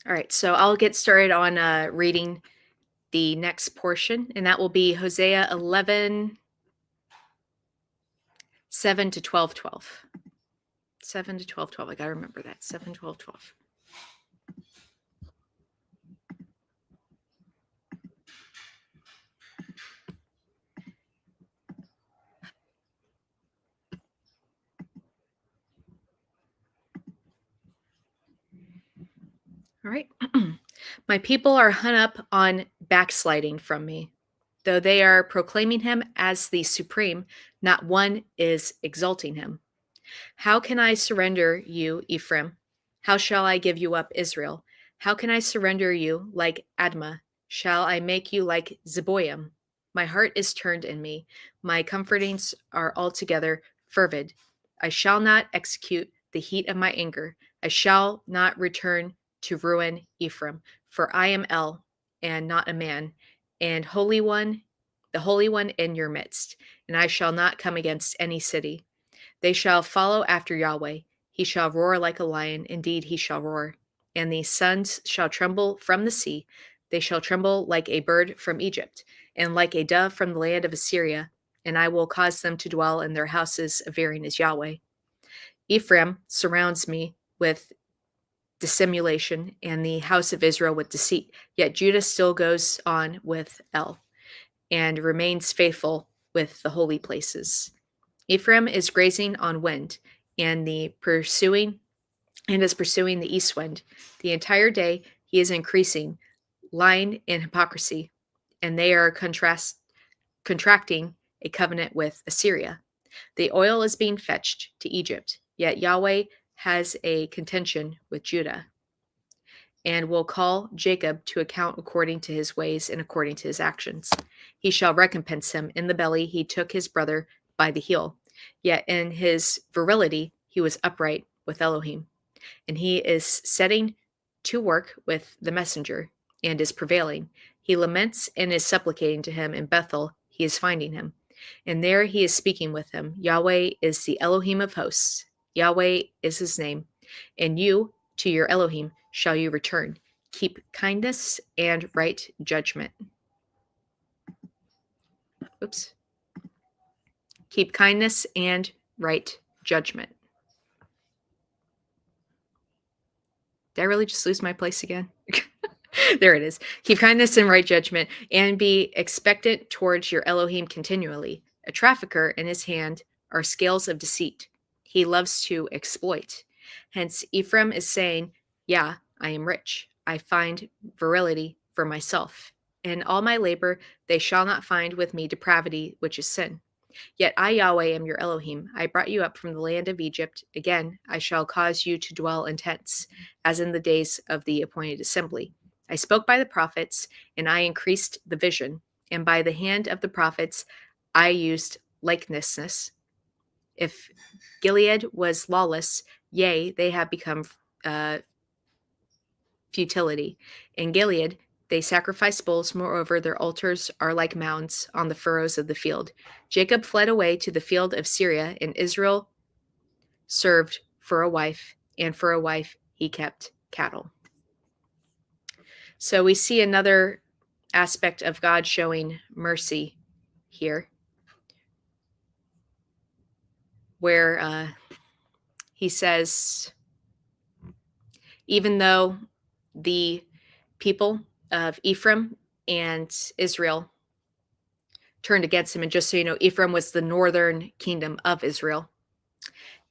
Speaker 1: All right, so I'll get started on reading the next portion, and that will be Hosea 11, 7 to 12, 12. 7 to 12, 12. I got to remember that. 7, 12, 12. All right. My people are hung up on backsliding from me. Though they are proclaiming him as the supreme, not one is exalting him. How can I surrender you, Ephraim? How shall I give you up, Israel? How can I surrender you like Admah? Shall I make you like Zeboim? My heart is turned in me. My comfortings are altogether fervid. I shall not execute the heat of my anger. I shall not return to ruin Ephraim, for I am El and not a man, and the Holy One in your midst, and I shall not come against any city. They shall follow after Yahweh. He shall roar like a lion. Indeed, he shall roar. And the sons shall tremble from the sea. They shall tremble like a bird from Egypt, and like a dove from the land of Assyria. And I will cause them to dwell in their houses, averring as Yahweh. Ephraim surrounds me with dissimulation, and the house of Israel with deceit. Yet Judah still goes on with El, and remains faithful with the holy places. Ephraim is grazing on wind, and is pursuing the east wind. The entire day he is increasing, lying in hypocrisy, and they are contracting a covenant with Assyria. The oil is being fetched to Egypt, yet Yahweh has a contention with Judah, and will call Jacob to account according to his ways and according to his actions. He shall recompense him. In the belly he took his brother by the heel, yet in his virility he was upright with Elohim. And he is setting to work with the messenger, and is prevailing. He laments and is supplicating to him in Bethel. He is finding him, and there he is speaking with him. Yahweh is the Elohim of hosts. Yahweh is his name. And you, to your Elohim, shall you return. Keep kindness and right judgment. Oops. Keep kindness and right judgment. Did I really just lose my place again? There it is. Keep kindness and right judgment, and be expectant towards your Elohim continually. A trafficker in his hand are scales of deceit. He loves to exploit. Hence, Ephraim is saying, yeah, I am rich. I find virility for myself. In all my labor, they shall not find with me depravity, which is sin. Yet I, Yahweh, am your Elohim. I brought you up from the land of Egypt. Again, I shall cause you to dwell in tents, as in the days of the appointed assembly. I spoke by the prophets, and I increased the vision, and by the hand of the prophets I used likenesses. If Gilead was lawless, yea, they have become futility. In Gilead they sacrifice bulls. Moreover, their altars are like mounds on the furrows of the field. Jacob fled away to the field of Syria, and Israel served for a wife, and for a wife he kept cattle. So we see another aspect of God showing mercy here, where he says, even though the people of Ephraim and Israel turned against him, and just so you know, Ephraim was the northern kingdom of Israel.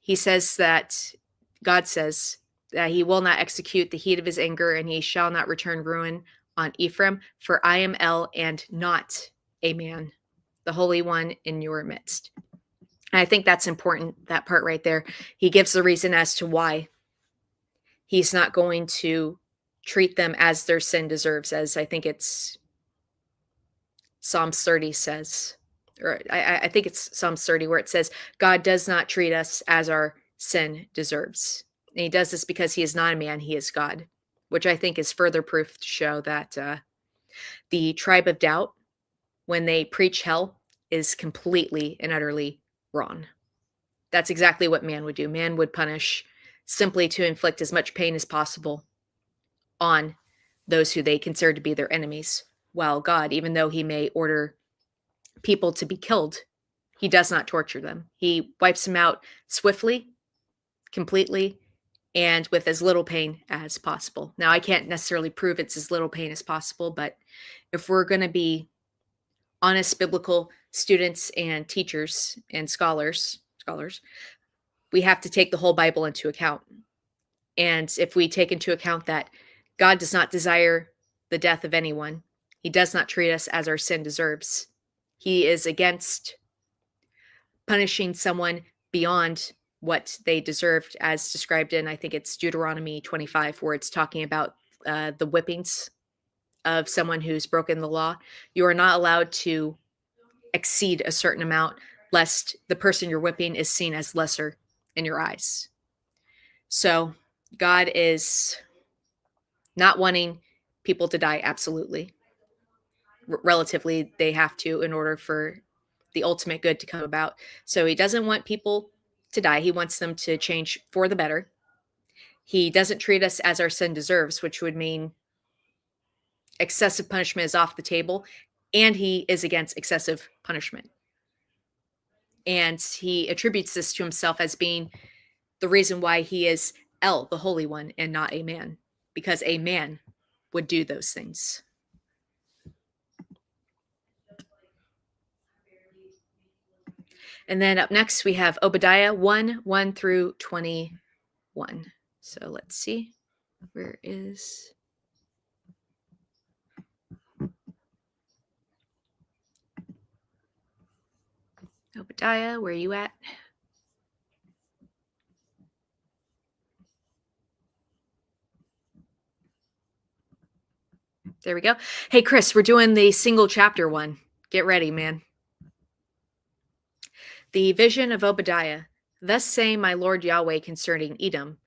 Speaker 1: He says that God says that he will not execute the heat of his anger, and he shall not return ruin on Ephraim, for I am El and not a man, the Holy One in your midst. And I think that's important, that part right there. He gives the reason as to why he's not going to treat them as their sin deserves, as I think it's Psalms 30 says, or I think it's Psalms 30, where it says, God does not treat us as our sin deserves. And he does this because he is not a man, he is God, which I think is further proof to show that the tribe of doubt, when they preach hell, is completely and utterly wrong. That's exactly what man would do. Man would punish simply to inflict as much pain as possible on those who they consider to be their enemies, while God, even though he may order people to be killed, he does not torture them. He wipes them out swiftly, completely, and with as little pain as possible. Now, I can't necessarily prove it's as little pain as possible, but if we're going to be honest biblical students and teachers and scholars, we have to take the whole Bible into account. And if we take into account that God does not desire the death of anyone, he does not treat us as our sin deserves. He is against punishing someone beyond what they deserved, as described in, I think it's Deuteronomy 25, where it's talking about the whippings of someone who's broken the law. You are not allowed to exceed a certain amount, lest the person you're whipping is seen as lesser in your eyes. So God is not wanting people to die, absolutely. Relatively, they have to in order for the ultimate good to come about. So he doesn't want people to die. He wants them to change for the better. He doesn't treat us as our sin deserves, which would mean excessive punishment is off the table, and he is against excessive punishment. And he attributes this to himself as being the reason why he is El, the Holy One, and not a man, because a man would do those things. And then up next, we have Obadiah 1 through 21. So let's see. Where is... Obadiah, where are you at? There we go. Hey, Chris, we're doing the single chapter one. Get ready, man. The vision of Obadiah. Thus say my Lord Yahweh concerning Edom.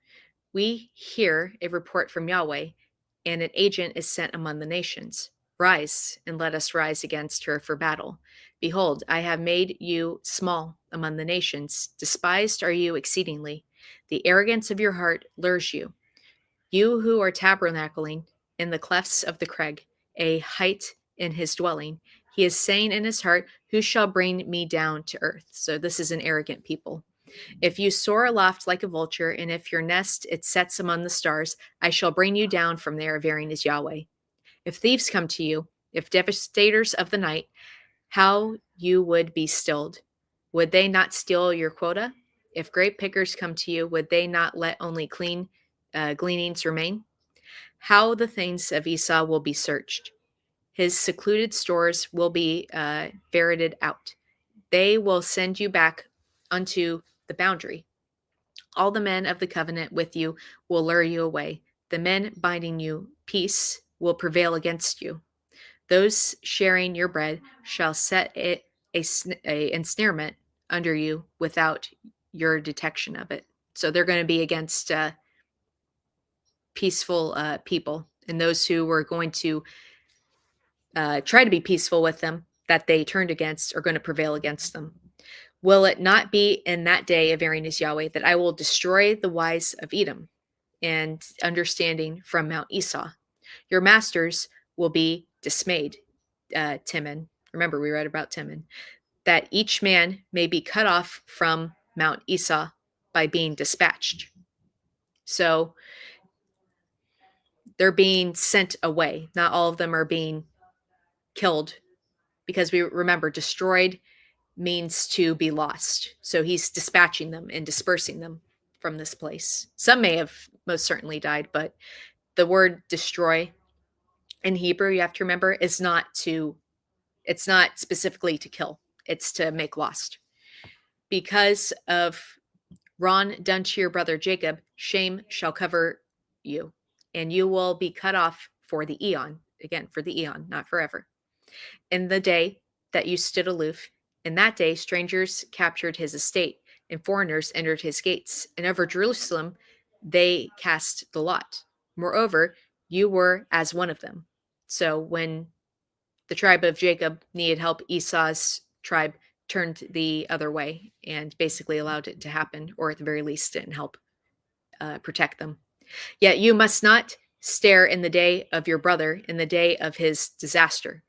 Speaker 1: We hear a report from Yahweh, and an agent is sent among the nations. Rise, and let us rise against her for battle. Behold, I have made you small among the nations. Despised are you exceedingly. The arrogance of your heart lures you. You who are tabernacling in the clefts of the crag, a height in his dwelling. He is saying in his heart, who shall bring me down to earth? So this is an arrogant people. If you soar aloft like a vulture, and if your nest it sets among the stars, I shall bring you down from there, averring is Yahweh. If thieves come to you, if devastators of the night, how you would be stilled. Would they not steal your quota? If grape pickers come to you, would they not let only clean gleanings remain? How the things of Esau will be searched. His secluded stores will be ferreted out. They will send you back unto the boundary. All the men of the covenant with you will lure you away. The men binding you peace will prevail against you. Those sharing your bread shall set it a ensnarement under you without your detection of it. So they're going to be against peaceful people, and those who were going to try to be peaceful with them that they turned against are going to prevail against them. Will it not be in that day, averring is Yahweh, that I will destroy the wise of Edom and understanding from Mount Esau? Your masters will be dismayed, Timon. Remember, we read about Timon. That each man may be cut off from Mount Esau by being dispatched. So they're being sent away. Not all of them are being killed, because we remember destroyed means to be lost. So he's dispatching them and dispersing them from this place. Some may have most certainly died, but the word destroy in Hebrew, you have to remember, is it's not specifically to kill. It's to make lost. Because of wrong done to your brother Jacob, shame shall cover you, and you will be cut off for the eon. Again, for the eon, not forever. In the day that you stood aloof, in that day strangers captured his estate, and foreigners entered his gates, and over Jerusalem they cast the lot. Moreover, you were as one of them. So when the tribe of Jacob needed help, Esau's tribe turned the other way and basically allowed it to happen, or at the very least didn't help protect them. Yet you must not stare in the day of your brother, in the day of his disaster.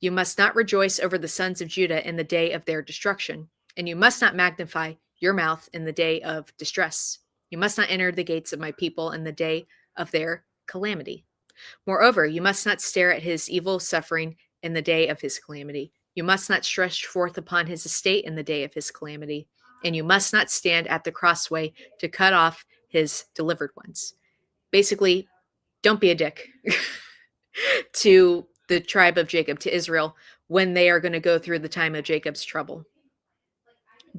Speaker 1: You must not rejoice over the sons of Judah in the day of their destruction, and you must not magnify your mouth in the day of distress. You must not enter the gates of my people in the day of their calamity. Moreover, you must not stare at his evil suffering in the day of his calamity. You must not stretch forth upon his estate in the day of his calamity, and you must not stand at the crossway to cut off his delivered ones. Basically, don't be a dick to the tribe of Jacob, to Israel, when they are going to go through the time of Jacob's trouble.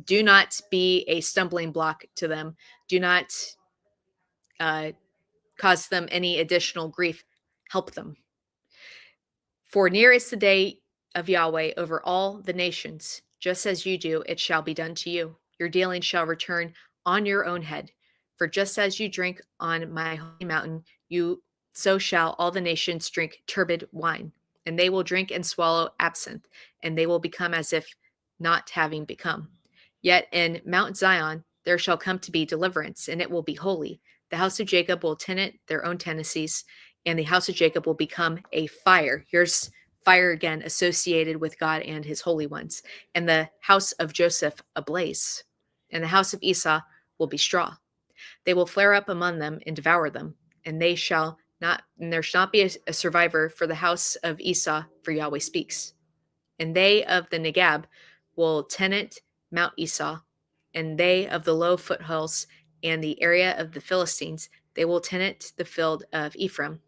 Speaker 1: Do not be a stumbling block to them. Do not cause them any additional grief. Help them. For near is the day of Yahweh over all the nations. Just as you do, it shall be done to you. Your dealing shall return on your own head. For just as you drink on my holy mountain, so shall all the nations drink turbid wine. And they will drink and swallow absinthe, and they will become as if not having become. Yet in Mount Zion there shall come to be deliverance, and it will be holy. The house of Jacob will tenant their own tenancies, and the house of Jacob will become a fire. Here's fire again associated with God and his holy ones. And the house of Joseph ablaze, and the house of Esau will be straw. They will flare up among them and devour them, and there shall not be a survivor for the house of Esau, for Yahweh speaks. And they of the Negab will tenant Mount Esau, and they of the low foothills and the area of the Philistines, they will tenant the field of Ephraim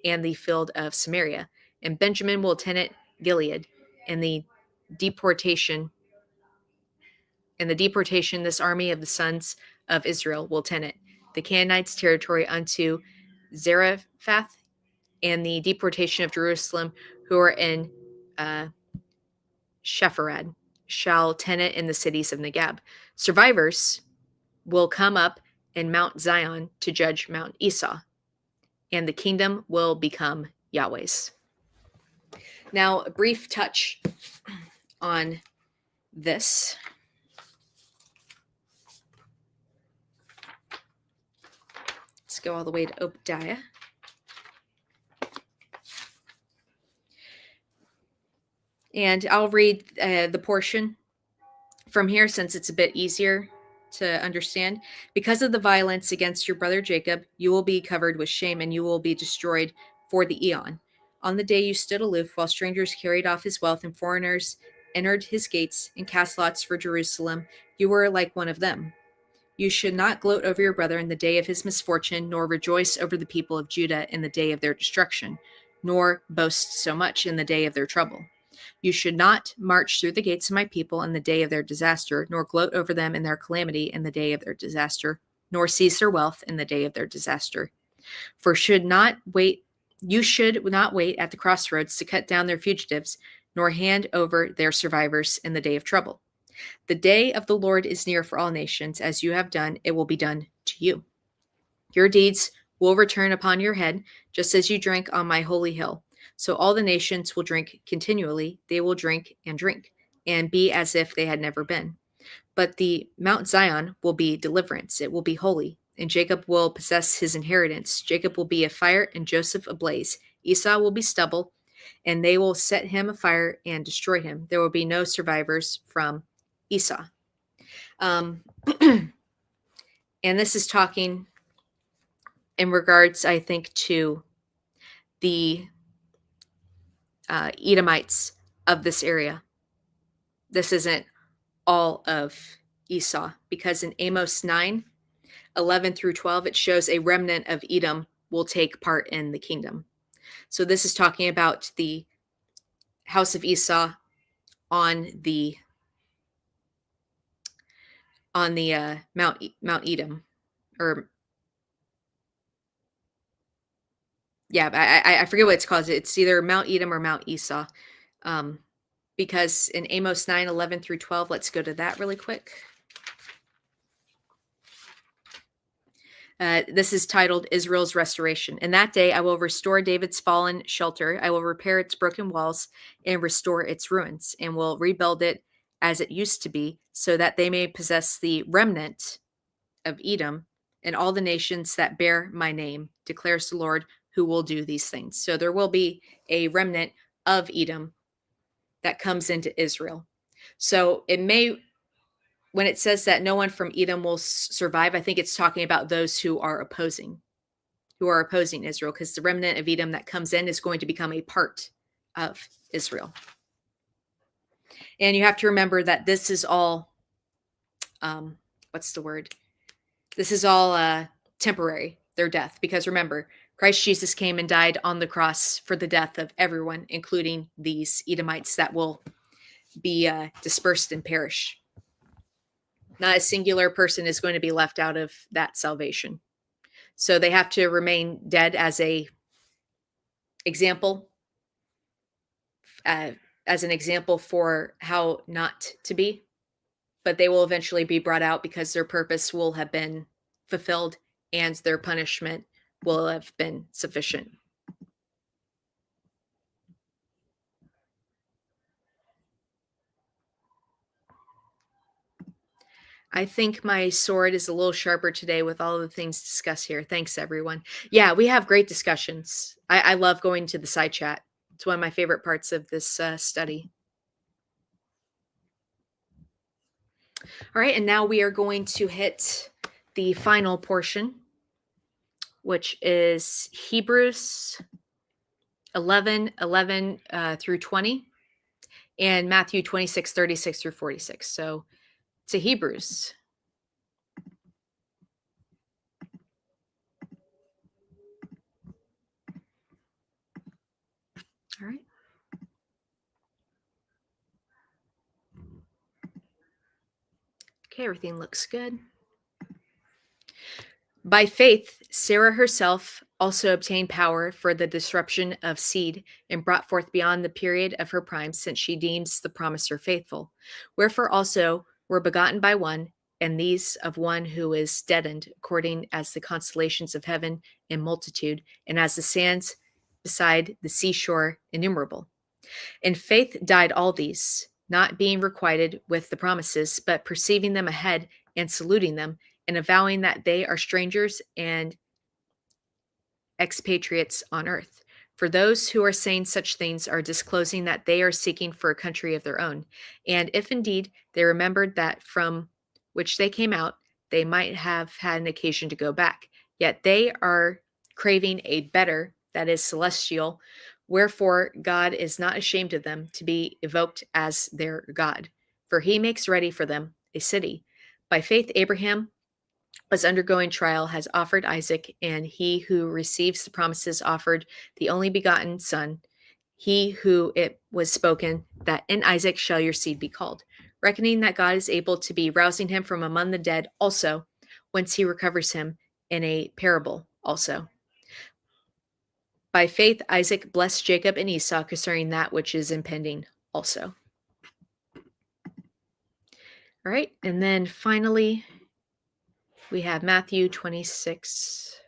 Speaker 1: and the field of Samaria. And Benjamin will tenant Gilead, and deportation, the deportation, this army of the sons of Israel will tenant the Canaanites' territory unto Zarephath, and the deportation of Jerusalem, who are in Shepharad, shall tenant in the cities of Negab. Survivors will come up in Mount Zion to judge Mount Esau, and the kingdom will become Yahweh's. Now, a brief touch on this. Let's go all the way to Obadiah. And I'll read the portion from here since it's a bit easier to understand. Because of the violence against your brother Jacob, you will be covered with shame, and you will be destroyed for the eon. On the day you stood aloof while strangers carried off his wealth and foreigners entered his gates and cast lots for Jerusalem, you were like one of them. You should not gloat over your brother in the day of his misfortune, nor rejoice over the people of Judah in the day of their destruction, nor boast so much in the day of their trouble. You should not march through the gates of my people in the day of their disaster, nor gloat over them in their calamity in the day of their disaster, nor seize their wealth in the day of their disaster. For you should not wait at the crossroads to cut down their fugitives, nor hand over their survivors in the day of trouble. The day of the Lord is near for all nations. As you have done, it will be done to you. Your deeds will return upon your head, just as you drank on my holy hill. So all the nations will drink continually. They will drink, and be as if they had never been. But the Mount Zion will be deliverance. It will be holy, and Jacob will possess his inheritance. Jacob will be a fire, and Joseph ablaze. Esau will be stubble, and they will set him afire and destroy him. There will be no survivors from Esau. And this is talking in regards, I think, to the Edomites of this area. This isn't all of Esau, because in Amos 9:11 through 12, it shows a remnant of Edom will take part in the kingdom. So this is talking about the house of Esau on the Mount Edom, or I forget what it's called. It's either Mount Edom or Mount Esau, because in Amos 9:11 through 12, let's go to that really quick. This is titled Israel's Restoration. In that day, I will restore David's fallen shelter. I will repair its broken walls and restore its ruins, and will rebuild it as it used to be, so that they may possess the remnant of Edom and all the nations that bear my name, declares the Lord, who will do these things. So there will be a remnant of Edom that comes into Israel. So it may, when it says that no one from Edom will survive, I think it's talking about those who are opposing Israel, because the remnant of Edom that comes in is going to become a part of Israel. And you have to remember that this is all, This is all temporary, their death, because remember, Christ Jesus came and died on the cross for the death of everyone, including these Edomites that will be dispersed and perish. Not a singular person is going to be left out of that salvation. So they have to remain dead as an example for how not to be. But they will eventually be brought out, because their purpose will have been fulfilled and their punishment will have been sufficient. I think my sword is a little sharper today with all the things discussed here. Thanks, everyone. Yeah, we have great discussions. I love going to the side chat. It's one of my favorite parts of this study. All right, and now we are going to hit the final portion, which is Hebrews 11 through 20 and Matthew 26, 36 through 46. So to Hebrews. All right. Okay, everything looks good. By faith, Sarah herself also obtained power for the disruption of seed and brought forth beyond the period of her prime, since she deems the promiser faithful. Wherefore also were begotten by one, and these of one who is deadened, according as the constellations of heaven in multitude, and as the sands beside the seashore innumerable. In faith died all these, not being requited with the promises, but perceiving them ahead and saluting them, and avowing that they are strangers and expatriates on earth. For those who are saying such things are disclosing that they are seeking for a country of their own. And if indeed they remembered that from which they came out, they might have had an occasion to go back. Yet they are craving a better, that is celestial. Wherefore God is not ashamed of them to be evoked as their God. For he makes ready for them a city. By faith, Abraham was undergoing trial, has offered Isaac, and he who receives the promises offered the only begotten son, he who it was spoken that in Isaac shall your seed be called, reckoning that God is able to be rousing him from among the dead also, whence he recovers him in a parable also. By faith, Isaac blessed Jacob and Esau concerning that which is impending also. All right, and then finally, we have Matthew 26,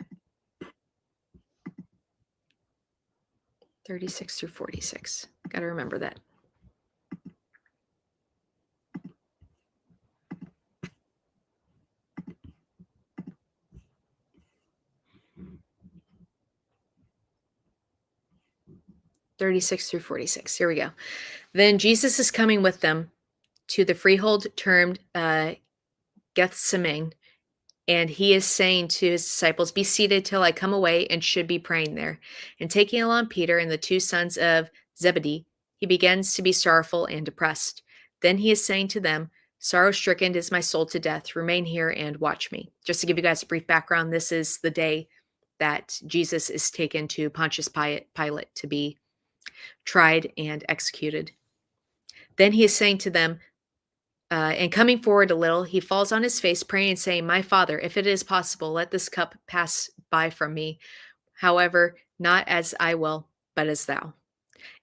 Speaker 1: 36 through 46. Got to remember that. (36 through 46). Here we go. Then Jesus is coming with them to the freehold termed Gethsemane, and he is saying to his disciples, "Be seated till I come away," and should be praying there. And taking along Peter and the two sons of Zebedee, he begins to be sorrowful and depressed. Then he is saying to them, "Sorrow-stricken is my soul to death. Remain here and watch me." Just to give you guys a brief background, this is the day that Jesus is taken to Pontius Pilate to be tried and executed. Then he is saying to them, and coming forward a little, he falls on his face, praying and saying, "My Father, if it is possible, let this cup pass by from me. However, not as I will, but as thou."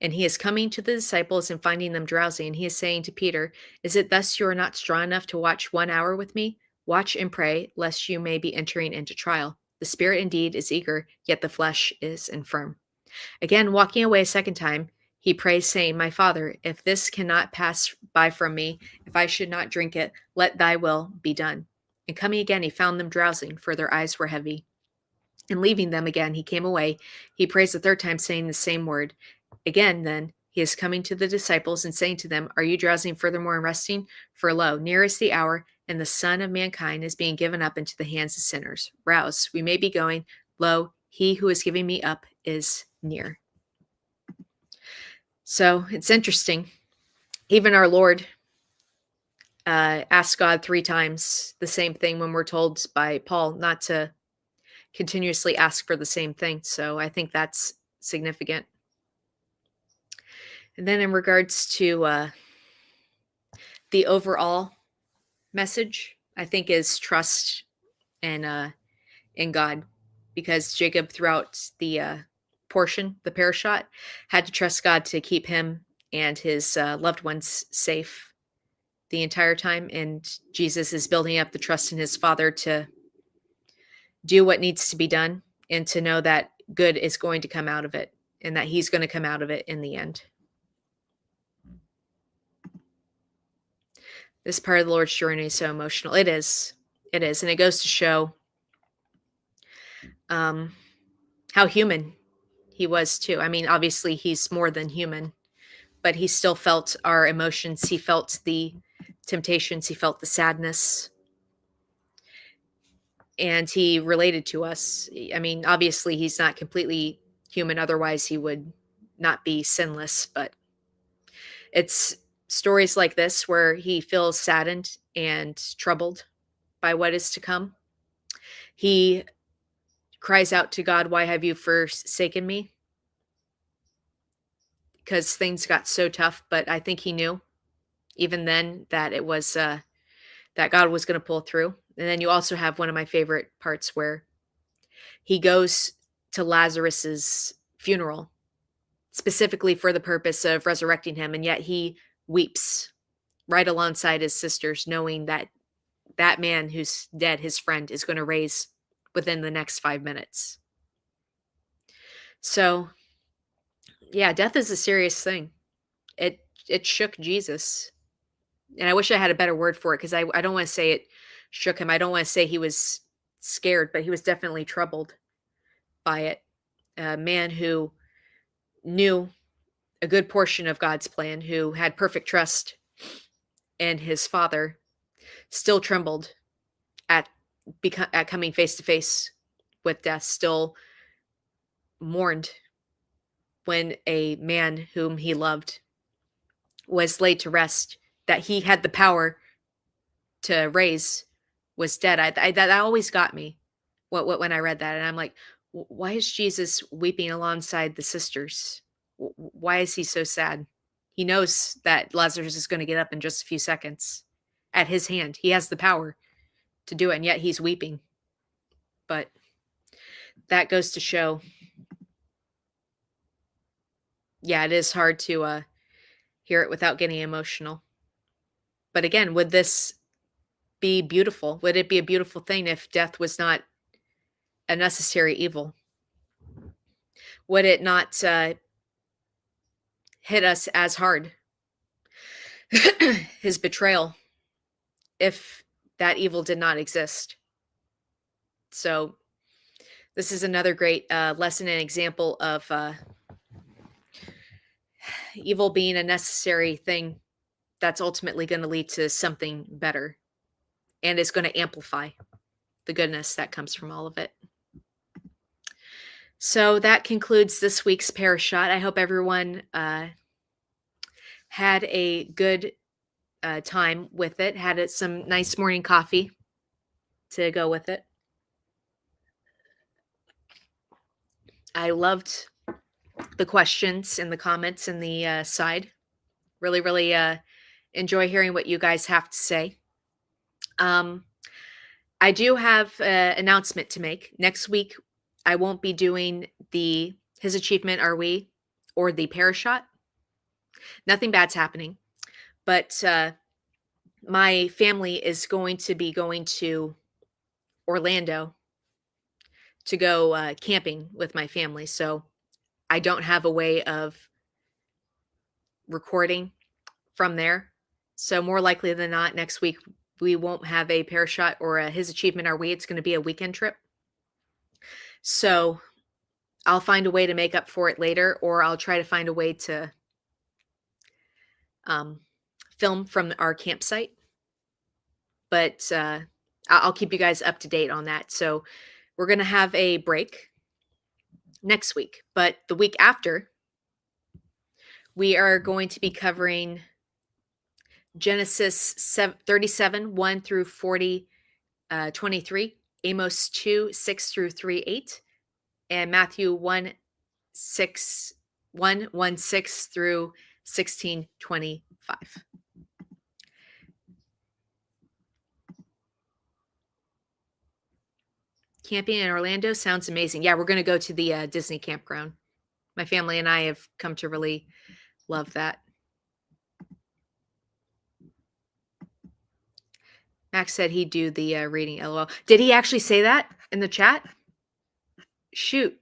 Speaker 1: And he is coming to the disciples and finding them drowsy. And he is saying to Peter, "Is it thus you are not strong enough to watch 1 hour with me? Watch and pray, lest you may be entering into trial. The spirit indeed is eager, yet the flesh is infirm." Again, walking away a second time, he prays, saying, "My Father, if this cannot pass by from me, if I should not drink it, let thy will be done." And coming again, he found them drowsing, for their eyes were heavy. And leaving them again, he came away. He prays the third time, saying the same word. Again, then, he is coming to the disciples and saying to them, "Are you drowsing furthermore and resting? For lo, near is the hour, and the Son of Mankind is being given up into the hands of sinners. Rouse, we may be going. Lo, he who is giving me up is near." So it's interesting. Even our Lord asked God 3 times the same thing when we're told by Paul not to continuously ask for the same thing. So I think that's significant. And then in regards to the overall message, I think is trust in God, because Jacob throughout the portion, the Parashot, had to trust God to keep him and his loved ones safe the entire time. And Jesus is building up the trust in his Father to do what needs to be done and to know that good is going to come out of it and that he's going to come out of it in the end. This part of the Lord's journey is so emotional. It is. It is. And it goes to show um, how human he was, too. I mean, obviously, he's more than human, but he still felt our emotions. He felt the temptations. He felt the sadness. And he related to us. I mean, obviously, he's not completely human. Otherwise, he would not be sinless. But it's stories like this where he feels saddened and troubled by what is to come. He cries out to God, "Why have you forsaken me?" Because things got so tough. But I think he knew even then that it was that God was going to pull through. And then you also have one of my favorite parts where he goes to Lazarus's funeral specifically for the purpose of resurrecting him, and yet he weeps right alongside his sisters, knowing that that man who's dead, his friend, is going to raise within the next 5 minutes. So, yeah, death is a serious thing. It shook Jesus, and I wish I had a better word for it because I don't want to say it shook him. I don't want to say he was scared, but he was definitely troubled by it. A man who knew a good portion of God's plan, who had perfect trust in his Father, still trembled at at coming face to face with death, still mourned when a man whom he loved was laid to rest, that he had the power to raise, was dead. That always got me. When I read that, and I'm like, why is Jesus weeping alongside the sisters? Why is he so sad? He knows that Lazarus is going to get up in just a few seconds. At his hand, he has the power to do it, and yet he's weeping. But that goes to show, yeah, it is hard to hear it without getting emotional. But again, would this be beautiful? Would it be a beautiful thing if death was not a necessary evil? Would it not hit us as hard? His betrayal, if that evil did not exist. So this is another great lesson and example of evil being a necessary thing that's ultimately going to lead to something better, and is going to amplify the goodness that comes from all of it. So that concludes this week's Parashot. I hope everyone had a good time with it, had some nice morning coffee to go with it. I loved the questions and the comments in the side. Really, really enjoy hearing what you guys have to say. I do have an announcement to make. Next week, I won't be doing the His Achievement Are We or the Parashot. Nothing bad's happening. But my family is going to be going to Orlando to go camping with my family. So I don't have a way of recording from there. So more likely than not, next week we won't have a Parashot or a His Achievement Are We. It's going to be a weekend trip. So I'll find a way to make up for it later, or I'll try to find a way to film from our campsite. But I'll keep you guys up to date on that. So we're going to have a break next week. But the week after, we are going to be covering Genesis 37, 1 through 40, 23, Amos 2, 6 through 3, 8, and Matthew 1, 6, 1, 1, 6 through 16, 25. Camping in Orlando sounds amazing. Yeah, we're going to go to the Disney campground. My family and I have come to really love that. Max said he'd do the reading, LOL. Did he actually say that in the chat? Shoot.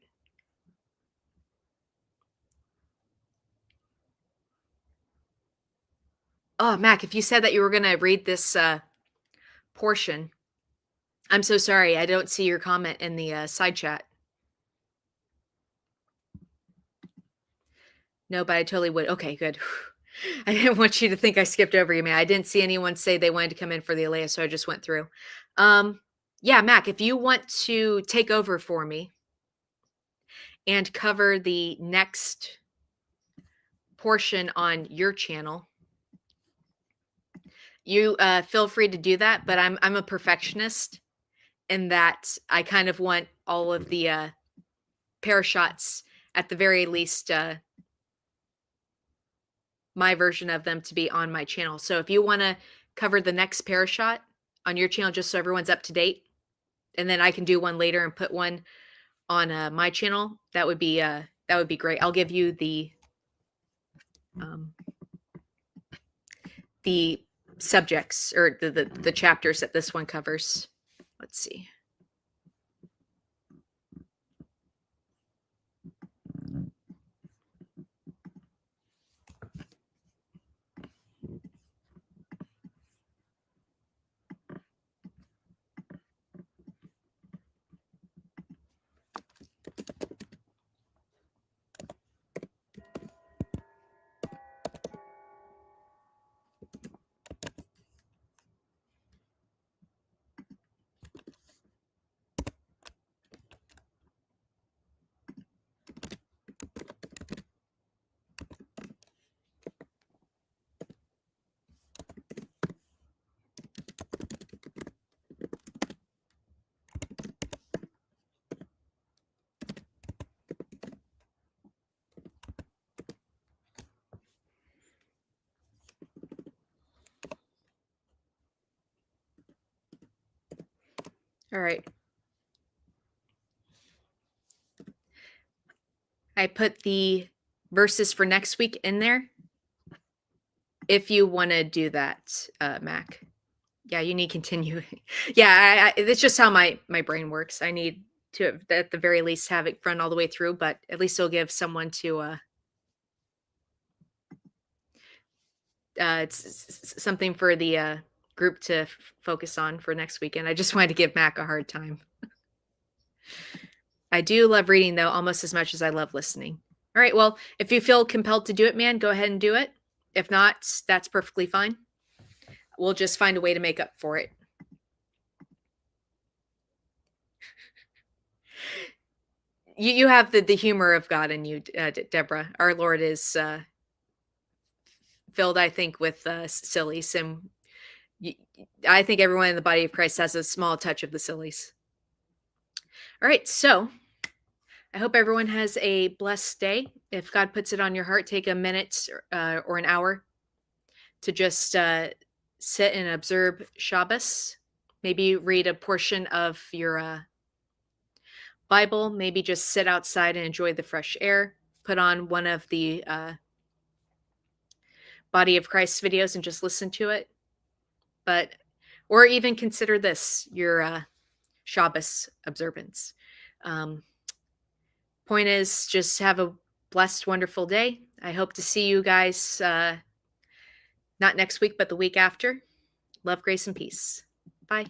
Speaker 1: Oh, Mac, if you said that you were going to read this portion, I'm so sorry. I don't see your comment in the side chat. No, but I totally would. Okay, good. I didn't want you to think I skipped over you, man. I didn't see anyone say they wanted to come in for the Alea, so I just went through. Yeah, Mac, if you want to take over for me and cover the next portion on your channel, you feel free to do that. But I'm a perfectionist in that I kind of want all of the parashots, at the very least, my version of them to be on my channel. So if you want to cover the next parashot on your channel, just so everyone's up to date, and then I can do one later and put one on my channel, that would be great. I'll give you the subjects or the chapters that this one covers. Let's see. All right. I put the verses for next week in there. If you want to do that, Mac. Yeah, you need continue. Yeah, it's just how my brain works. I need to, at the very least, have it run all the way through, but at least it'll give someone to it's something for the group to focus on for next weekend. I just wanted to give Mac a hard time. I do love reading, though, almost as much as I love listening. All right, well, if you feel compelled to do it, man, go ahead and do it. If not, that's perfectly fine. We'll just find a way to make up for it. You have the humor of God in you, Deborah. Our Lord is filled, I think, with sillies, and I think everyone in the body of Christ has a small touch of the sillies. All right, so I hope everyone has a blessed day. If God puts it on your heart, take a minute or an hour to just sit and observe Shabbos. Maybe read a portion of your Bible. Maybe just sit outside and enjoy the fresh air. Put on one of the Body of Christ videos and just listen to it. Or even consider this your Shabbos observance. Point is, just have a blessed, wonderful day. I hope to see you guys not next week, but the week after. Love, grace, and peace. Bye.